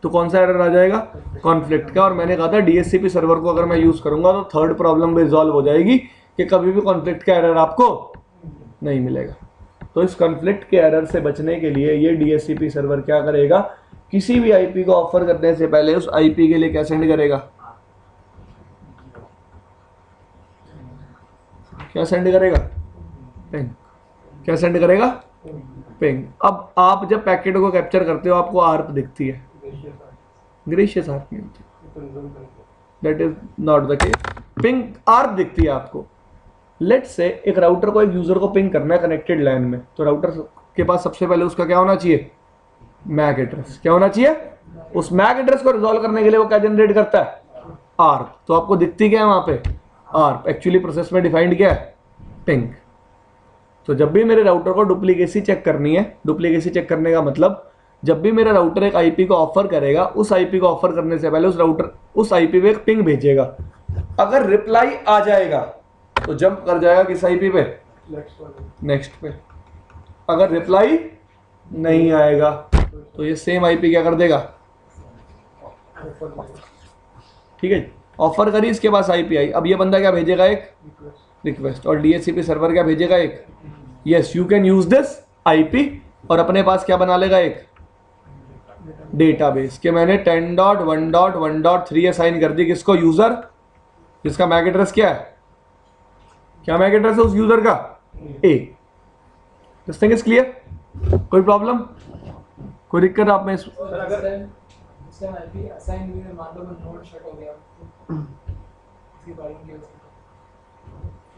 तो कौन सा एरर आ जाएगा, कॉन्फ्लिक्ट का। और मैंने कहा था DHCP सर्वर को अगर मैं यूज करूंगा तो थर्ड प्रॉब्लम रिजॉल्व हो जाएगी कि कभी भी कॉन्फ्लिक्ट का एरर आपको नहीं मिलेगा। तो इस कॉन्फ्लिक्ट के एरर से बचने के लिए ये DHCP सर्वर क्या करेगा, किसी भी आईपी को ऑफर करने से पहले उस आईपी के लिए क्या सेंड करेगा, क्या सेंड करेगा, पिंग। क्या सेंड करेगा, पिंग। अब आप जब पैकेट को कैप्चर करते हो आपको आर्प दिखती है, ग्रेशियस आर्प नहीं होती, that is not the case. Ping ARP दिखती है आपको। लेट्स से एक राउटर को एक यूजर को पिंग करना है कनेक्टेड लैन में, तो राउटर के पास सबसे पहले उसका क्या होना चाहिए, मैक एड्रेस। क्या होना चाहिए, उस मैक एड्रेस को रिजॉल्व करने के लिए वो क्या जनरेट करता है, आर्प। तो आपको दिखती क्या है वहां पे, आर्प। एक्चुअली प्रोसेस में डिफाइंड क्या है, पिंग। तो जब भी मेरे राउटर को डुप्लीकेसी चेक करनी है, डुप्लीकेसी चेक करने का मतलब जब भी मेरा राउटर एक आईपी को ऑफर करेगा, उस आईपी को ऑफर करने से पहले उस राउटर उस आईपी पे एक पिंग भेजेगा। अगर रिप्लाई आ जाएगा तो जंप कर जाएगा किस आईपी पे, नेक्स्ट पे। अगर रिप्लाई नहीं आएगा तो ये सेम आईपी क्या कर देगा, ठीक है, ऑफर करी, इसके पास आईपी आई। अब ये बंदा क्या भेजेगा, एक रिक्वेस्ट, और DHCP सर्वर क्या भेजेगा, एक yes you can use this IP, और अपने पास क्या बना लेगा, एक डेटाबेस के मैंने 10.1.1.3 असाइन कर दी किसको, यूजर जिसका मैक एड्रेस क्या है, क्या मैक एड्रेस है उस यूजर का, ए। This thing is clear? कोई प्रॉब्लम, कोई दिक्कत आप में? सर अगर इसका आईपी असाइन हुई है, मान लो नोड शट हो गया इसकी प्रॉब्लम क्या है,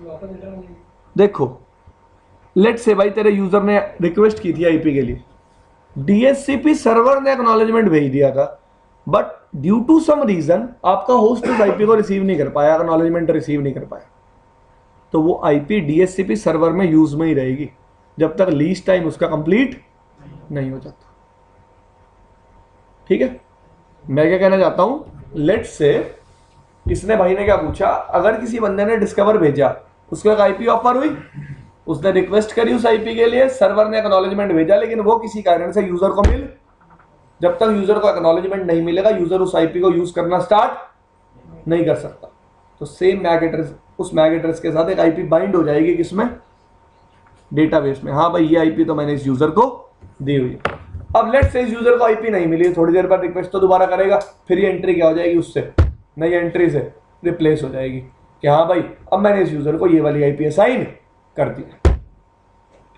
वापस रिटर्न हो जाएगी। देखो लेट से भाई तेरे यूजर ने रिक्वेस्ट की थी आईपी के लिए, डीएचसीपी सर्वर ने एक्नॉलेजमेंट भेज दिया था, but due to some reason आपका होस्ट उस आईपी को रिसीव नहीं कर पाया, एक्नॉलेजमेंट रिसीव नहीं कर पाया, तो वो आईपी डीएचसीपी सर्वर में यूज में ही रहेगी जब तक लीज टाइम उसका कंप्लीट नहीं हो जाता। ठीक है, मैं क्या कहना चाहता हूं, लेट से इसने भाई ने क्या पूछा, अगर किसी बंदे ने डिस्कवर भेजा, उसको एक आईपी ऑफर हुई, उसने रिक्वेस्ट करी उस आईपी के लिए, सर्वर ने एक्नॉलेजमेंट भेजा, लेकिन वो किसी कारण से यूजर को मिल, जब तक यूजर को एक्नॉलेजमेंट नहीं मिलेगा यूजर उस आईपी को यूज करना स्टार्ट नहीं कर सकता। तो सेम मैक एड्रेस, उस मैक एड्रेस के साथ एक आईपी बाइंड हो जाएगी किसमें, डेटाबेस में। हाँ भाई ये आईपी तो मैंने इस यूजर को दी हुई है। अब लेट से इस यूजर को आईपी नहीं मिली, थोड़ी देर बाद रिक्वेस्ट तो दोबारा करेगा, फिर ये एंट्री क्या हो जाएगी, उससे नई एंट्री से रिप्लेस हो जाएगी कि हाँ भाई अब मैंने इस यूजर को ये वाली आईपी असाइन कर दी।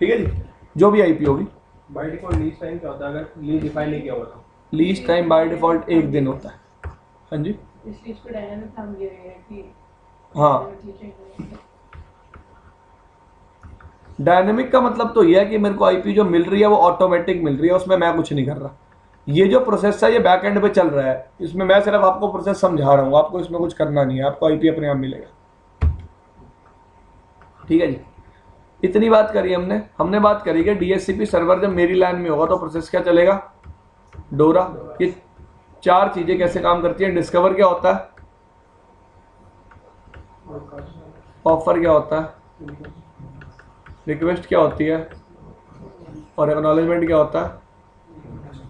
ठीक है जी, जो भी आईपी होगी। बाय डिफॉल्ट लीज टाइम क्या होता है अगर लीज डिफाइन नहीं किया हुआ तो? लीज टाइम बाय डिफॉल्ट 1 दिन होता है। हाँ जी, इसलिए इसको डायनामिक नाम दिया गया है कि हाँ डायनेमिक का मतलब तो यह है कि मेरे को आईपी जो मिल रही है वो ऑटोमेटिक मिल रही है, उसमें मैं कुछ नहीं कर रहा। ये जो प्रोसेस है ये बैक एंड पे चल रहा है, इसमें मैं सिर्फ आपको प्रोसेस समझा रहा हूँ, आपको इसमें कुछ करना नहीं है, आपको आईपी अपने आप मिलेगा। ठीक है जी, इतनी बात करी हमने बात करी कि डीएचसीपी सर्वर जब मेरी लाइन में होगा तो प्रोसेस क्या चलेगा, डोरा। ये 4 चीजें कैसे काम करती हैं, डिस्कवर क्या होता है, ऑफर क्या होता है, रिक्वेस्ट क्या होती है, और एक्नॉलेजमेंट क्या होता है।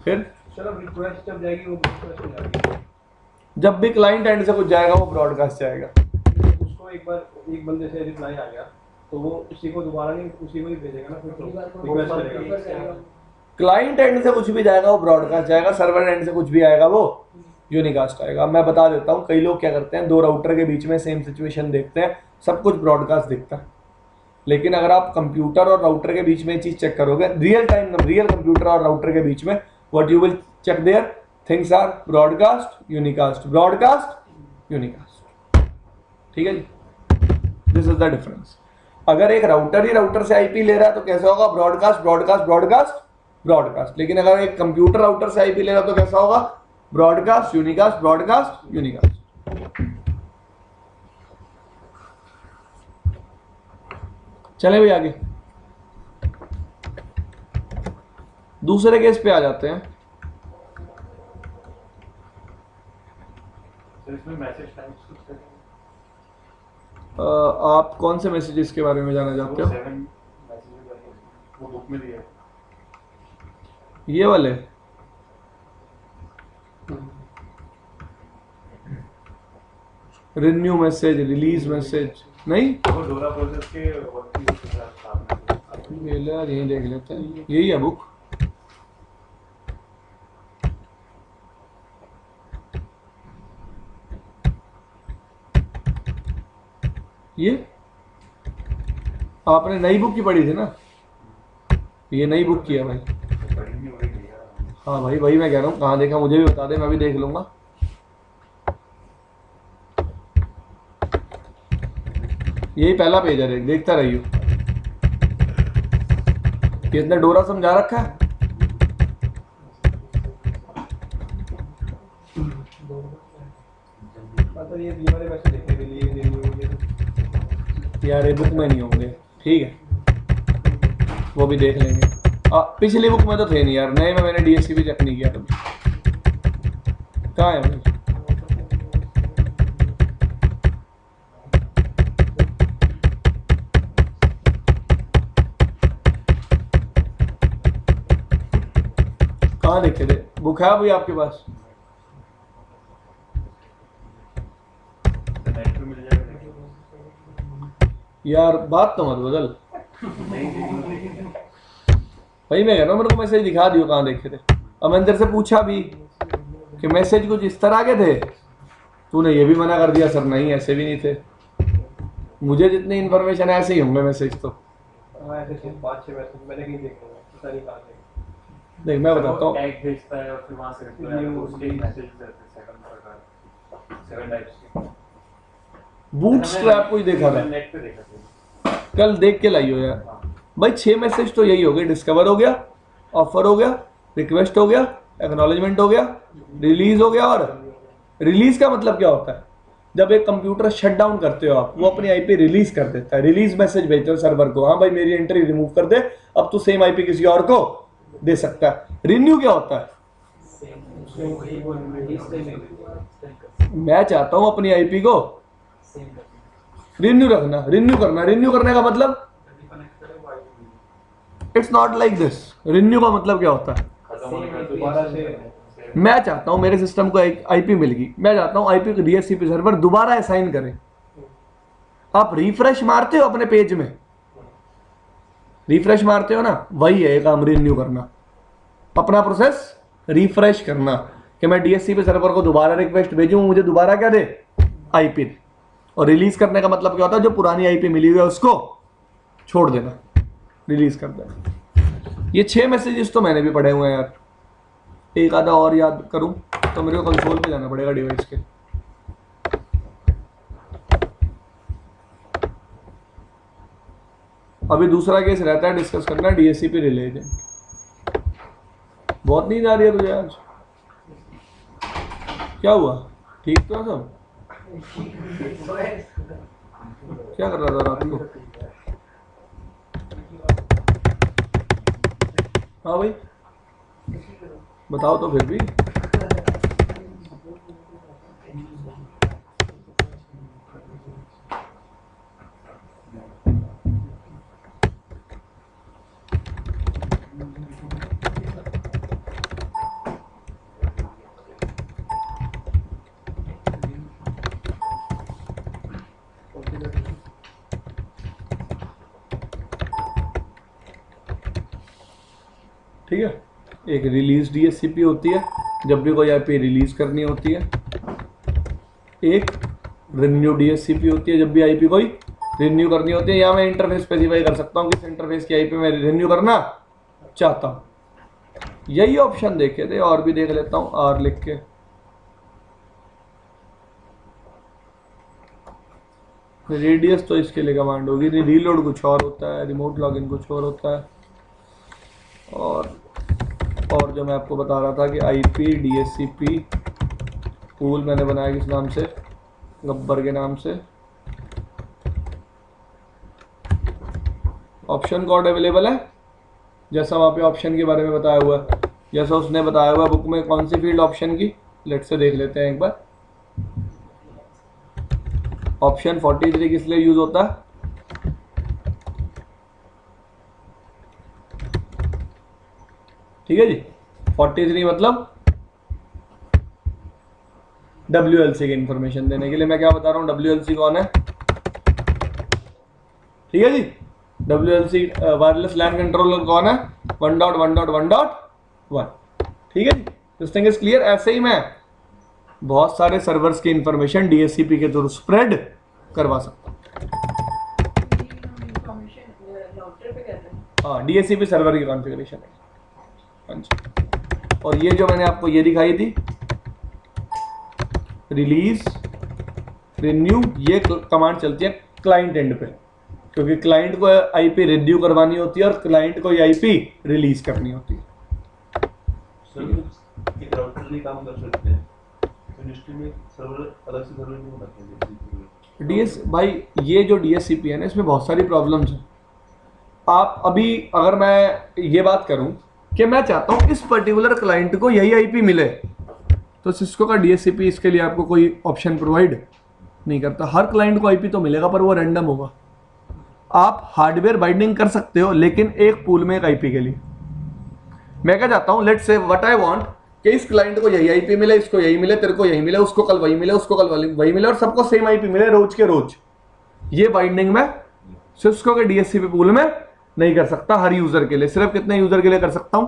फिर चलो रिक्वेस्ट जब जाएगी वो रिक्वेस्ट हो जाएगी, जब भी क्लाइंट एंड से कुछ जाएगा वो ब्रॉडकास्ट जाएगा। उसको एक बार एक बंदे से रिप्लाई आ गया तो वो उसी को दोबारा नहीं, उसी को ही भेजेगा ना, फिर तो रिक्वेस्ट करेगा। क्लाइंट एंड से कुछ भी जाएगा वो ब्रॉडकास्ट जाएगा, सर्वर एंड से कुछ भी आएगा वो यूनिकास्ट आएगा। मैं बता देता हूँ, कई लोग क्या करते हैं, 2 राउटर के बीच में सेम सिचुएशन देखते हैं, सब कुछ ब्रॉडकास्ट दिखता है, लेकिन अगर आप कंप्यूटर और राउटर के बीच में चीज चेक करोगे, रियल कंप्यूटर और राउटर के बीच में, what you will check there, things are broadcast unicast, broadcast unicast. ठीक है जी, दिस इज द डिफरेंस। अगर एक राउटर ही राउटर से आईपी ले रहा है तो कैसा होगा, ब्रॉडकास्ट ब्रॉडकास्ट ब्रॉडकास्ट ब्रॉडकास्ट। लेकिन अगर एक कंप्यूटर राउटर से आईपी ले रहा है तो कैसा होगा, ब्रॉडकास्ट यूनिकास्ट ब्रॉडकास्ट यूनिकास्ट। चले भाई आगे, दूसरे केस पे आ जाते हैं। इसमें मैसेज टाइम्स कुछ करेंगे? आप कौन से मैसेजेस के बारे में जानना चाहते हो? 7 मैसेज वो बुक में दिया है। ये वाले रिन्यू मैसेज, रिलीज मैसेज नहीं, वो डोरा प्रोसेस के वर्किंग के साथ काम है। यार यही देख लेते हैं, यही है बुक। ये आपने नई बुक की पढ़ी थी ना, ये नई बुक की है भाई। हाँ भाई वही मैं कह रहा हूँ, कहाँ देखा मुझे भी बता दे, मैं भी देख लूंगा। यही पहला पेज है, देखता रहियो। ये इतना डोरा समझा रखा है। मतलब ये वाले मैसेज देखने के लिए यार ये बुक में नहीं होंगे, ठीक है वो भी देख लेंगे। पिछली बुक में तो थे नहीं यार, नए में मैंने डीएचसीपी चेक नहीं किया कभी। कहाँ है भाई? कहाँ देखे थे? बुक है भाई आपके पास? नेट पे मिल जाएगा। यार बात तो मत बदल भाई, मैं कह रहा हूँ मेरे को मैसेज दिखा दियो कहाँ देखे थे। अब मैंने तेरे से पूछा भी कि मैसेज कुछ इस तरह के थे, तूने ये भी मना कर दिया सर नहीं ऐसे भी नहीं थे। मुझे जितनी इन्फॉर्मेशन है ऐसे ही होंगे मैसेज तो। ऐसे 5-6 मैसेज मैंने कहीं देखे हैं, पता नहीं कहाँ से। देख मैं बताता हूँ, टैग भेजता है और फिर वहां से रिप्लाई New उसके मैसेज रहते हैं 7 टाइप्स के। बूटस्ट्रैप कोई देखा था नेट पे देखा था। कल, देख के लाई हो यार भाई। 6 मैसेज तो यही हो गए, डिस्कवर हो गया, ऑफर हो गया, रिक्वेस्ट हो गया, एक्नॉलेजमेंट हो गया, रिलीज हो गया। और रिलीज का मतलब क्या होता है? जब एक कंप्यूटर शट डाउन करते हो आप, वो अपनी आईपी रिलीज कर देता है। रिलीज मैसेज भेजते हो सर्वर को, हाँ भाई मेरी एंट्री रिमूव कर दे, अब तू सेम आईपी किसी और को दे सकता है। रिन्यू क्या होता है? मैं चाहता हूं अपनी आईपी को रिन्यू रखना, रिन्यू करना। रिन्यू करने का मतलब it's not like this. Renew का मतलब क्या होता है? खत्म होने का दोबारा से मैं चाहता हूं मेरे सिस्टम को एक आईपी मिल गई, मैं चाहता हूं आईपी को डीएचसीपी सर्वर दोबारा असाइन करे। आप रिफ्रेश मारते हो अपने पेज में, रिफ्रेश मारते हो ना, वही है काम रिन्यू करना। अपना प्रोसेस रिफ्रेश करना कि मैं डीएचसीपी सर्वर को दोबारा रिक्वेस्ट भेजूं, मुझे दोबारा क्या दे? आईपी। और रिलीज करने का मतलब क्या होता है? जो पुरानी आईपी मिली हुई है उसको छोड़ देना, रिलीज कर देना। ये 6 मैसेजेस तो मैंने भी पढ़े हुए हैं यार। एक आधा और याद करूं तो मेरे को कंसोल पे जाना पड़ेगा डिवाइस के। अभी दूसरा केस रहता है डिस्कस करना, डीएचसीपी रिलेटेड। बहुत नींद आ रही है तुझे आज? क्या हुआ? ठीक तो है सब? क्या कर रहा था रात को? हाँ भाई बताओ तो फिर भी। ठीक है, एक रिलीज डीएचसीपी होती है जब भी कोई आईपी रिलीज करनी होती है। एक रिन्यू डीएचसीपी होती है जब भी आईपी कोई रिन्यू करनी होती है। या मैं इंटरफेस स्पेसिफाई कर सकता हूँ किस इंटरफेस की आईपी मैं रिन्यू करना चाहता हूँ। यही ऑप्शन देखे थे, और भी देख लेता हूँ आर लिख के। रेडियस तो इसके लिए कमांड होगी, रीलोड कुछ और होता है, रिमोट लॉगिन कुछ और होता है। और जो मैं आपको बता रहा था कि आईपी डीएचसीपी पूल मैंने बनाया किस नाम से? गब्बर के नाम से। ऑप्शन कोड अवेलेबल है जैसा वहाँ पे ऑप्शन के बारे में बताया हुआ है, जैसा उसने बताया हुआ बुक में। कौन सी फील्ड ऑप्शन की? लेट से देख लेते हैं एक बार। ऑप्शन 43 किस लिए यूज होता है? ठीक है जी, 43 मतलब WLC की इंफॉर्मेशन देने के लिए। मैं क्या बता रहा हूँ, WLC कौन है? ठीक है जी, WLC वायरलेस लैन कंट्रोलर कौन है? 1.1.1.1। ठीक है जी, दिस थिंग इज क्लियर। ऐसे ही मैं बहुत सारे सर्वर्स की इंफॉर्मेशन डीएचसीपी के थ्रू स्प्रेड करवा सकता हूँ। हाँ, डीएचसीपी सर्वर की कॉन्फ़िगरेशन है। हाँ जी, और ये जो मैंने आपको ये दिखाई थी रिलीज रिन्यू, ये कमांड चलती है क्लाइंट एंड पे, क्योंकि क्लाइंट को आईपी रिन्यू करवानी होती है और क्लाइंट को आईपी रिलीज करनी होती है। एक राउटर नहीं काम कर सकते हैं तो इंडस्ट्री में सर्वर अलग से सर्वर नहीं बनाते हैं। डीएस भाई, ये जो डीएचसीपी है ना, इसमें बहुत सारी प्रॉब्लम्स हैं। आप अभी अगर मैं ये बात करूं कि मैं चाहता हूं इस पर्टिकुलर क्लाइंट को यही आईपी मिले, तो सिस्को का डीएचसीपी इसके लिए आपको कोई ऑप्शन प्रोवाइड नहीं करता। हर क्लाइंट को आईपी तो मिलेगा पर वो रैंडम होगा। आप हार्डवेयर बाइंडिंग कर सकते हो लेकिन एक पूल में एक आईपी के लिए। मैं क्या चाहता हूं, let's say what I want कि इस क्लाइंट को यही आईपी मिले, इसको यही मिले, तेरे को यही मिले, उसको कल वही मिले, उसको कल वही मिले, और सबको सेम आईपी मिले रोज के रोज। ये बाइंडिंग में सिस्को के डीएचसीपी पूल में नहीं कर सकता। हर यूजर के लिए, सिर्फ कितने यूजर के लिए कर सकता हूं?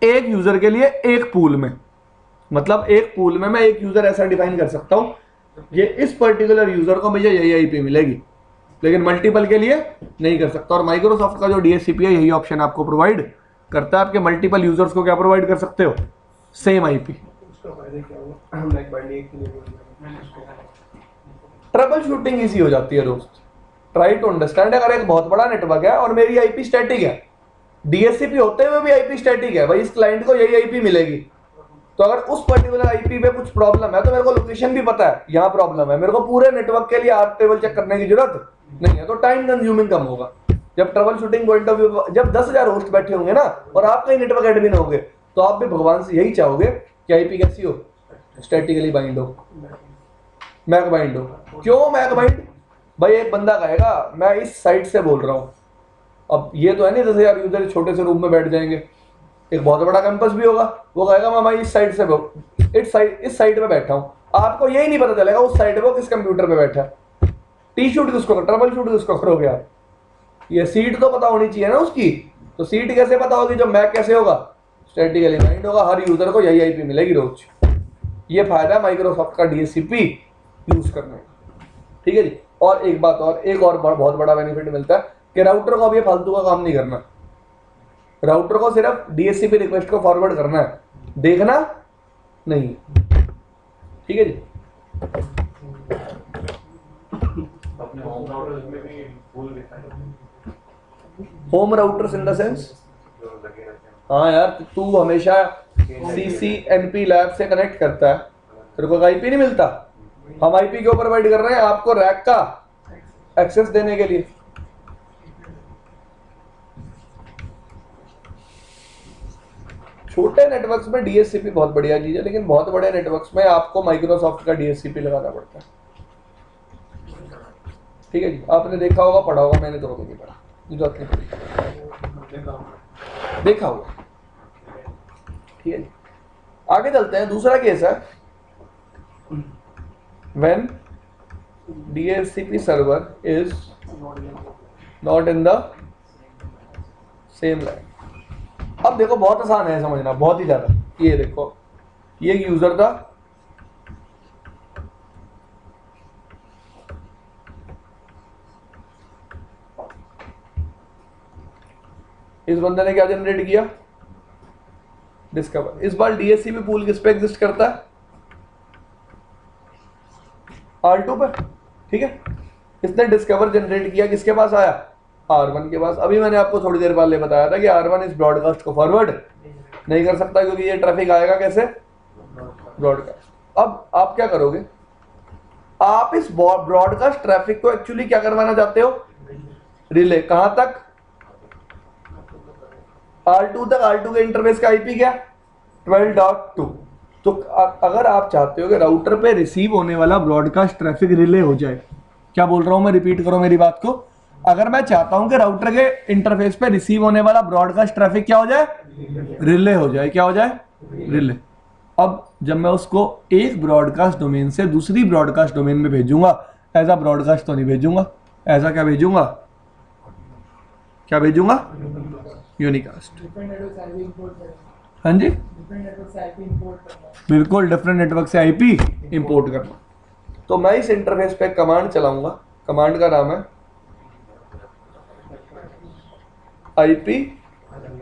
एक यूजर के लिए एक पूल में। मतलब एक पूल में मैं एक यूजर ऐसा डिफाइन कर सकता हूं, ये इस पर्टिकुलर यूजर को मुझे यही आईपी मिलेगी, लेकिन मल्टीपल के लिए नहीं कर सकता। और माइक्रोसॉफ्ट का जो डीएचसीपी है यही ऑप्शन आपको प्रोवाइड करता है, आपके मल्टीपल यूजर्स को क्या प्रोवाइड कर सकते हो, सेम आईपी। उसका फायदा क्या हुआ, लाइक बाइंडिंग एक के लिए बोल रहा ट्रबल शूटिंग इजी हो जाती है दोस्त। ट्राई टू अंडरस्टैंड, अगर एक बहुत बड़ा नेटवर्क है और मेरी आईपी स्टैटिक है, डीएचसीपी होते हुए भी आईपी स्टैटिक है, भाई इस क्लाइंट को यही आईपी मिलेगी, तो अगर उस पर्टिकुलर आईपी पे कुछ प्रॉब्लम है तो मेरे को लोकेशन भी पता है यहाँ प्रॉब्लम है, मेरे को पूरे नेटवर्क के लिए आर्क टेबल चेक करने की जरूरत नहीं है, तो टाइम कंज्यूमिंग कम होगा। जब trouble shooting point of view, जब 10,000 होस्ट बैठे होंगे ना और आप कहीं नेटवर्क एडमिन होंगे, तो आप भी भगवान से यही चाहोगे कि आईपी कैसी हो, स्टैटिकली बाइंड हो, मैक बाइंड हो। क्यों मैक बाइंड? भाई एक बंदा कहेगा मैं इस साइट से बोल रहा हूँ, अब ये तो है नहीं 10,000 यूजर छोटे से रूम में बैठ जाएंगे, एक बहुत बड़ा कैंपस भी होगा, वो कहेगा मैं भाई इस साइड से इस साइड पे बैठा हूँ, आपको यही नहीं पता चलेगा उस साइड पे किस कंप्यूटर पे बैठा है। टी शूट किसको, ट्रबल शूट किसको करोगे आप? ये सीट तो पता होनी चाहिए ना उसकी, तो सीट कैसे पता होगी जब मैक कैसे होगा, स्टैटिकली बाइंड होगा, हर यूजर को यही आईपी मिलेगी रोज। ये फायदा है माइक्रोसॉफ्ट का डीएचसीपी यूज करने का, ठीक है जी। और एक बात और, एक और बहुत बड़ा बेनिफिट मिलता है कि राउटर को अब ये फालतू का काम नहीं करना, राउटर को सिर्फ डीएचसीपी रिक्वेस्ट को फॉरवर्ड करना है, देखना नहीं, ठीक है जी। अपने होम राउटर्स में भी फुल दिखाई home routers in the sense, जो लगे रहते हैं। हाँ यार तू हमेशा CCNP लैब से कनेक्ट करता है, तेरे को आईपी नहीं मिलता, हम आईपी क्यों प्रोवाइड कर रहे हैं आपको, रैक का एक्सेस देने के लिए। छोटे नेटवर्क्स में डीएचसीपी बहुत बढ़िया चीज है, लेकिन बहुत बड़े नेटवर्क्स में आपको माइक्रोसॉफ्ट का डीएचसीपी लगाना पड़ता है, ठीक है जी। आपने देखा होगा, पढ़ा होगा, मैंने तो कभी नहीं पढ़ा, जरूरत नहीं पड़ी, देखा होगा, ठीक है जी। आगे चलते हैं, दूसरा केस है when DHCP server is not in the same line। अब देखो बहुत आसान है समझना, बहुत ही ज्यादा। ये देखो, ये यूजर था, इस बंदे ने क्या जनरेट किया, डिस्कवर। इस बार डीएचसीपी पूल किस पे एग्जिस्ट करता है, R2 पे, ठीक है। इसने डिस्कवर जनरेट किया, किसके पास आया, R1 के पास। अभी मैंने आपको थोड़ी देर पहले बताया था कि R1 इस ब्रॉडकास्ट को फॉरवर्ड नहीं कर सकता, क्योंकि ये ट्रैफिक आएगा कैसे, ब्रॉडकास्ट। अब आप क्या करोगे, आप इस ब्रॉडकास्ट ट्रैफिक को एक्चुअली क्या करवाना चाहते हो, रिले। कहां तक, R2 तक। R2 के इंटरफेस का आईपी क्या, 12.2। तो अगर आप चाहते हो कि राउटर पे रिसीव होने वाला ब्रॉडकास्ट ट्रैफिक रिले हो जाए, क्या बोल रहा हूं मैं, रिपीट करो मेरी बात को, अगर मैं चाहता हूं कि राउटर के इंटरफेस पे रिसीव होने वाला ब्रॉडकास्ट ट्रैफिक क्या हो जाए, रिले हो जाए, क्या हो जाए, रिले। अब जब मैं उसको एक ब्रॉडकास्ट डोमेन से दूसरी ब्रॉडकास्ट डोमेन में भेजूंगा, एज अ ब्रॉडकास्ट तो नहीं भेजूंगा, ऐसा क्या भेजूंगा, क्या भेजूंगा, यूनिकास्ट। हाँ जी, बिल्कुल डिफरेंट नेटवर्क से आईपी इंपोर्ट करना। तो मैं इस इंटरफेस पे कमांड चलाऊंगा, कमांड का नाम है आईपी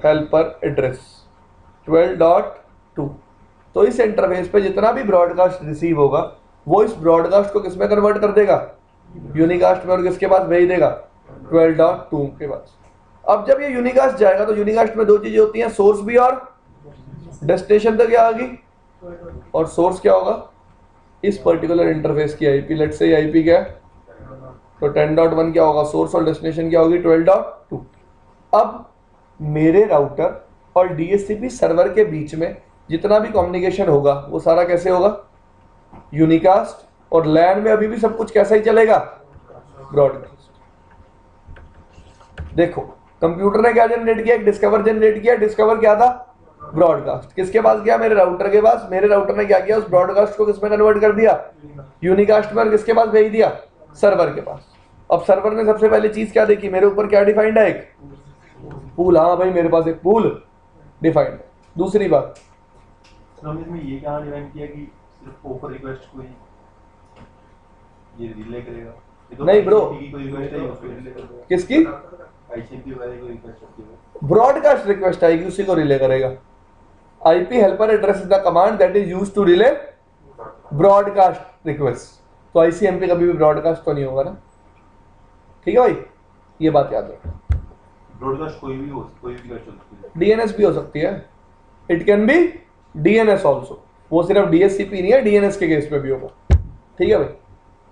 हेल्पर एड्रेस 12.2। तो इस इंटरफेस पे जितना भी ब्रॉडकास्ट रिसीव होगा वो इस ब्रॉडकास्ट को किसमें कन्वर्ट कर देगा, यूनिकास्ट में, और किसके पास भेज देगा, 12.2 के पास। अब जब ये यूनिकास्ट जाएगा तो यूनिकास्ट में दो चीजें होती हैं, सोर्स भी और डेस्टिनेशन तक क्या आ गई, और सोर्स क्या होगा, इस पर्टिकुलर इंटरफेस की आईपी। लेट्स से आईपी क्या है, तो 10.1 क्या होगा, सोर्स और डेस्टिनेशन क्या होगी, 12.2। अब मेरे राउटर और डीएचसीपी सर्वर के बीच में जितना भी कम्युनिकेशन होगा वो सारा कैसे होगा, यूनिकास्ट, और लैन में अभी भी सब कुछ कैसा ही चलेगा, ब्रॉडकास्ट। देखो कंप्यूटर ने क्या जनरेट किया, एक डिस्कवर जनरेट किया। डिस्कवर क्या था, ब्रॉडकास्ट। किसके पास गया, मेरे राउटर के पास। मेरे राउटर ने क्या किया, उस ब्रॉडकास्ट को किसमें कन्वर्ट कर दिया, यूनिकास्ट में, और किसके पास भेज दिया, सर्वर के पास। अब सर्वर ने सबसे पहले चीज क्या देखी, मेरे ऊपर क्या डिफाइंड है, एक पूल। हाँ भाई मेरे पास एक पूल डिफाइंड है। दूसरी बात, सर हमने इसमें ये कहाँ डिफाइन किया कि सिर्फ ओपर रिक्वेस्ट को ही ये रिले करेगा? ये तो नहीं bro। ICMP की कोई रिक्वेस्ट है उसको रिले करेगा। किसकी? ICMP वाले कोई रिक्वेस्ट होती है ब्रॉडकास्ट रिक्वेस्ट आएगी, उसी को रिले करेगा। IP helper address is the command that is used to relay broadcast request. तो आईसीएमपी कभी भी ब्रॉडकास्ट तो नहीं होगा ना, ठीक है भाई, ये बात याद रखो। ब्रॉडकास्ट कोई भी रिक्वेस्ट हो सकती है। डीएनएस भी हो सकती है, it can be DNS also, वो सिर्फ डीएससीपी नहीं है, डीएनएस के केस पे भी होगा, ठीक है भाई।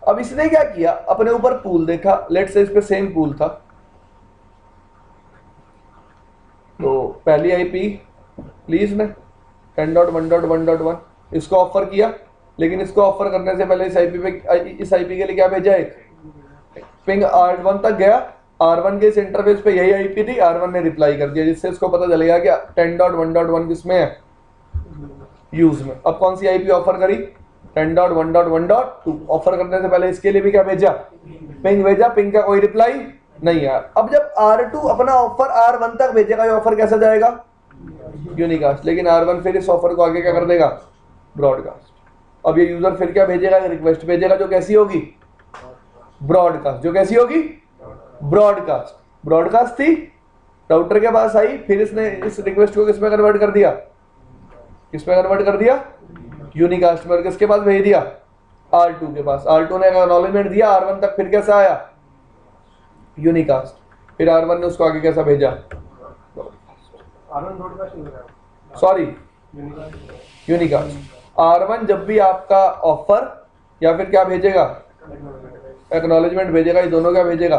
अब इसने क्या किया, अपने ऊपर पूल देखा, लेट्स से इस पे सेम पूल था, तो पहली आईपी प्लीज ने 10.1.1.1 इसको ऑफर किया, लेकिन इसको ऑफर करने से पहले इस आईपी के लिए क्या भेजा, एक पिंग R1 तक गया, R1 के इस इंटरफेस पे यही आईपी थी, R1 ने रिप्लाई कर दिया, जिससे इसको पता चलेगा कि 10.1.1 किसमें है, यूज में। अब कौन सी आईपी ऑफर करी, 10.1.1.2। ऑफर करने से पहले इसके लिए भी क्या भेजा, पिंग भेजा, पिंग का कोई रिप्लाई नहीं यार। अब जब R2 अपना ऑफर R1 तक भेजेगा, ये ऑफर कैसे जाएगा, यूनिकास्ट, लेकिन R1 फिर इस ऑफर को आगे क्या कर देगा, ब्रॉडकास्ट। अब ये यूजर फिर क्या भेजेगा, रिक्वेस्ट भेजेगा जो कैसी होगी, ब्रॉडकास्ट, जो कैसी होगी, ब्रॉडकास्ट। ब्रॉडकास्ट थी, राउटर के पास आई, फिर इसने इस रिक्वेस्ट को किसमें कन्वर्ट कर दिया, किसमें कन्वर्ट कर दिया, यूनिकास्ट में, और किसके पास भेज दिया, R2 के पास। R2 ने एक्नॉलेजमेंट दिया R1 तक, फिर कैसा आया, यूनिकास्ट, फिर R1 ने उसको आगे कैसा भेजा, R1 ब्रॉडकास्ट नहीं हो रहा, सॉरी यूनिकास्ट यूनिकास्ट। R1 जब भी आपका ऑफर या फिर क्या भेजेगा, एक्नॉलेजमेंट भेजेगा, ये दोनों क्या भेजेगा,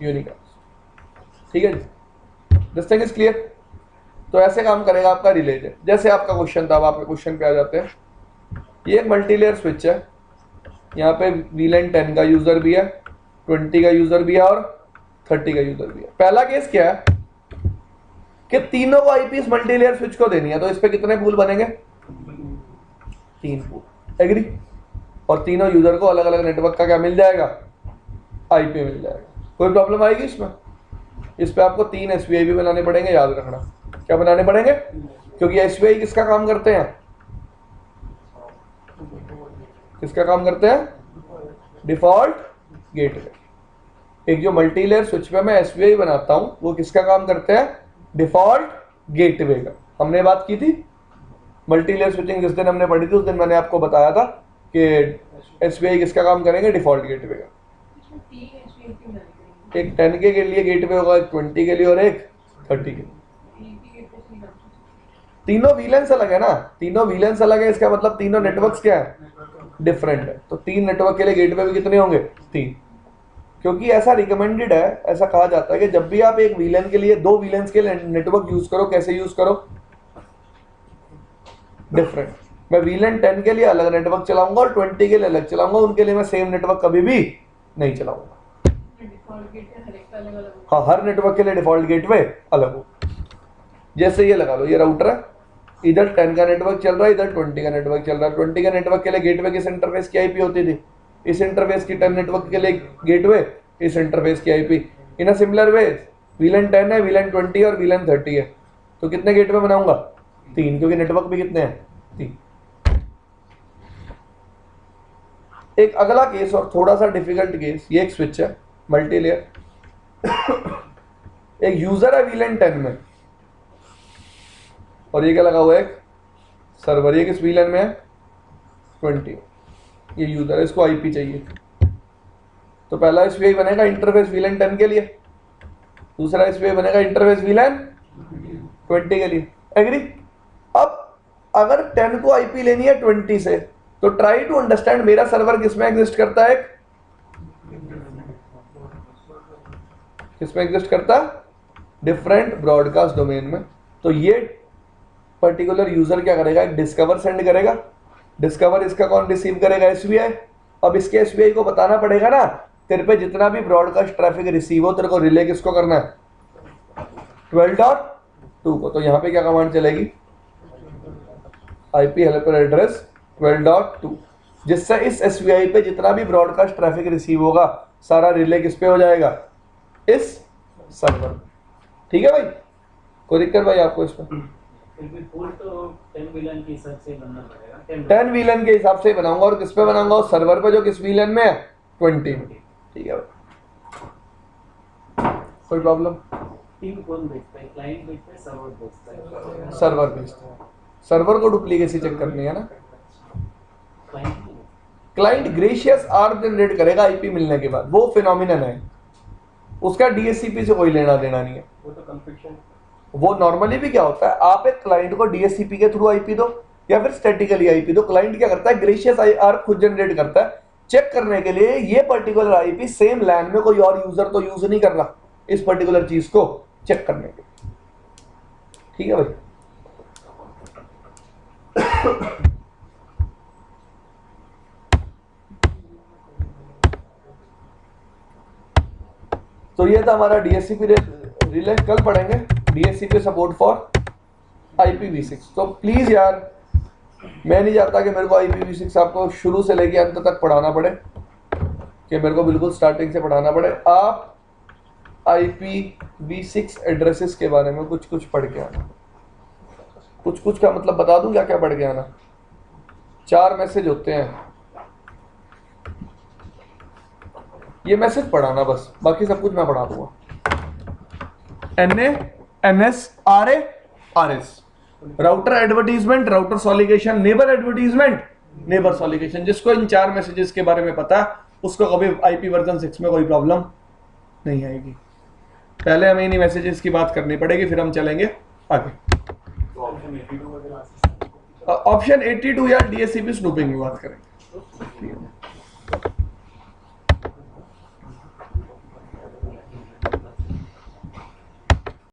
यूनिकास्ट, ठीक है जी, दिस थिंग इज क्लियर। तो ऐसे काम करेगा आपका रिलेटेड, जैसे आपका क्वेश्चन था, अब आपके क्वेश्चन पे आ जाते हैं। ये एक मल्टीलेयर स्विच है, यहाँ पे VLAN 10 का यूजर भी है, 20 का यूजर भी है और 30 का यूजर भी है। पहला केस क्या है कि तीनों को आईपी इस मल्टीलेयर स्विच को देनी है, तो इस पे कितने पूल बनेंगे, 3 पूल, एग्री। और तीनों यूजर को अलग अलग नेटवर्क का क्या मिल जाएगा, आईपी मिल जाएगा। कोई प्रॉब्लम आएगी इसमें, इस पे आपको 3 SPI भी बनाने पड़ेंगे, याद रखना क्या बनाने पड़ेंगे, क्योंकि SPI किसका काम करते हैं, किसका काम करते हैं, डिफॉल्ट गेटवे। एक जो मल्टीलेयर स्विच पे मैं SPI बनाता हूं, वो किसका काम करते हैं, डिफॉल्ट गेटवे का। हमने बात की थी मल्टीलेयर स्विचिंग, जिस दिन हमने पढ़ी थी उस दिन मैंने आपको बताया था कि SPI किसका काम करेंगे, डिफॉल्ट गेटवे का। इसमें 3 SPI क्यों बनानी पड़ेगी? एक 10 के लिए गेटवे होगा, एक 20 के लिए और एक 30 के लिए। एक ही गेटवे से नहीं कर सकते। तीनों VLANs अलग है ना, तीनों VLANs अलग है, इसका मतलब तीनों नेटवर्क्स क्या है, डिफरेंट है। तो 3 नेटवर्क के लिए गेटवे भी कितने होंगे, 3, क्योंकि ऐसा रिकमेंडेड है, ऐसा कहा जाता है कि जब भी आप एक VLAN के लिए 2 VLANs के लिए नेटवर्क यूज करो, कैसे यूज करो, डिफरेंट। मैं VLAN 10 के लिए अलग नेटवर्क चलाऊंगा और 20 के लिए अलग चलाऊंगा, उनके लिए मैं सेम नेटवर्क कभी भी नहीं चलाऊंगा। डिफॉल्ट गेटवे हर एक का अलग अलग हाँ, हर नेटवर्क के लिए डिफॉल्ट गेटवे अलग हो। जैसे ये लगा लो, ये राउटर है, इधर 10 का नेटवर्क चल रहा है, इधर 20 का नेटवर्क चल रहा है। 20 का नेटवर्क के लिए गेटवे किस इंटरफेस की आईपी होती थी, इस इंटरफेस की। 10 नेटवर्क के लिए गेटवे इस इंटरफेस की IP. In a similar way VLAN 10 है, VLAN 20 और VLAN 30 है, तो कितने गेटवे बनाऊंगा, 3, क्योंकि नेटवर्क भी कितने हैं, 3। एक अगला केस और थोड़ा सा डिफिकल्ट केस, ये एक स्विच है मल्टीलेयर, एक यूजर है VLAN 10 में और ये क्या लगा हुआ है, एक सर्वर। ये किस VLAN में है, 20। ये यूजर है, इसको आईपी चाहिए, तो पहला SPI बनेगा इंटरफेस VLAN 10 के लिए, दूसरा SPI बनेगा इंटरफेस VLAN 20 के लिए, एग्री। अब अगर 10 को आईपी लेनी है 20 से, तो ट्राई टू अंडरस्टैंड मेरा सर्वर किसमें एग्जिस्ट करता है, किसमें एग्जिस्ट करता है, डिफरेंट ब्रॉडकास्ट डोमेन में। तो ये पर्टिकुलर यूजर क्या करेगा, एक डिस्कवर सेंड करेगा। डिस्कवर इसका कौन रिसीव करेगा, SPI। अब इसके SPI को बताना पड़ेगा ना, तेरे पे जितना भी ब्रॉडकास्ट ट्रैफिक रिसीव हो, तेरे को रिले किसको करना है, 12.2 को। तो यहाँ पे क्या कमांड चलेगी, IP हेल्पर एड्रेस 12.2, जिससे इस SPI पे जितना भी ब्रॉडकास्ट ट्रैफिक रिसीव होगा, सारा रिले किस पे हो जाएगा, इस सर्वर। ठीक है भाई, कोई दिक्कत भाई आपको इसमें, फिर भी पोर्ट तो 10 VLAN के हिसाब से बनना पड़ेगा। 10 VLAN के हिसाब से ही बनाऊंगा। और किस पे बनाऊंगा? सर्वर पे, जो किस VLAN में है? 20। ठीक है, कोई प्रॉब्लम? टीम कौन भेजता है? क्लाइंट भेजता है, सर्वर भेजता है? सर्वर भेजता है। सर्वर को डुप्लीकेसी चेक करनी है ना। क्लाइंट ग्रेशियस आर्म जनरेट करेगा आईपी मिलने के बाद, वो फिनोमिनन है, उसका डीएससीपी से कोई लेना देना नहीं है। वो तो कन्फिक्शन, वो नॉर्मली भी क्या होता है, आप एक क्लाइंट को डीएससीपी के थ्रू आईपी दो या फिर स्टैटिकली आईपी दो। क्लाइंट क्या करता है? ग्रेशियस आर्म खुद जनरेट करता है, चेक करने के लिए ये पर्टिकुलर आईपी सेम लैन में कोई और यूजर तो यूज नहीं कर रहा, इस पर्टिकुलर चीज को चेक करने के लिए। ठीक है भाई। तो ये था हमारा डीएससीपी रिले। कल पढ़ेंगे डीएससीपी सपोर्ट फॉर IPv6। तो प्लीज यार, मैं नहीं चाहता कि मेरे को IPv6 आपको शुरू से लेके अंत तक पढ़ाना पड़े, कि मेरे को बिल्कुल स्टार्टिंग से पढ़ाना पड़े। आप IPv6 एड्रेसेस के बारे में कुछ कुछ पढ़ के आना। कुछ कुछ का मतलब बता दूं क्या क्या पढ़ के आना। 4 मैसेज होते हैं, ये मैसेज पढ़ाना बस, बाकी सब कुछ मैं पढ़ा दूंगा। NA, NS, RA, RS, router advertisement, router solicitation, neighbour advertisement, neighbour solicitation. जिसको इन 4 मैसेजेस के बारे में पता है उसको कभी IP वर्जन 6 में कोई प्रॉब्लम नहीं आएगी। पहले हमें इन्हीं मैसेजेस की बात करनी पड़ेगी, फिर हम चलेंगे आगे। ऑप्शन 82 या DSCP स्नूपिंग की बात करेंगे।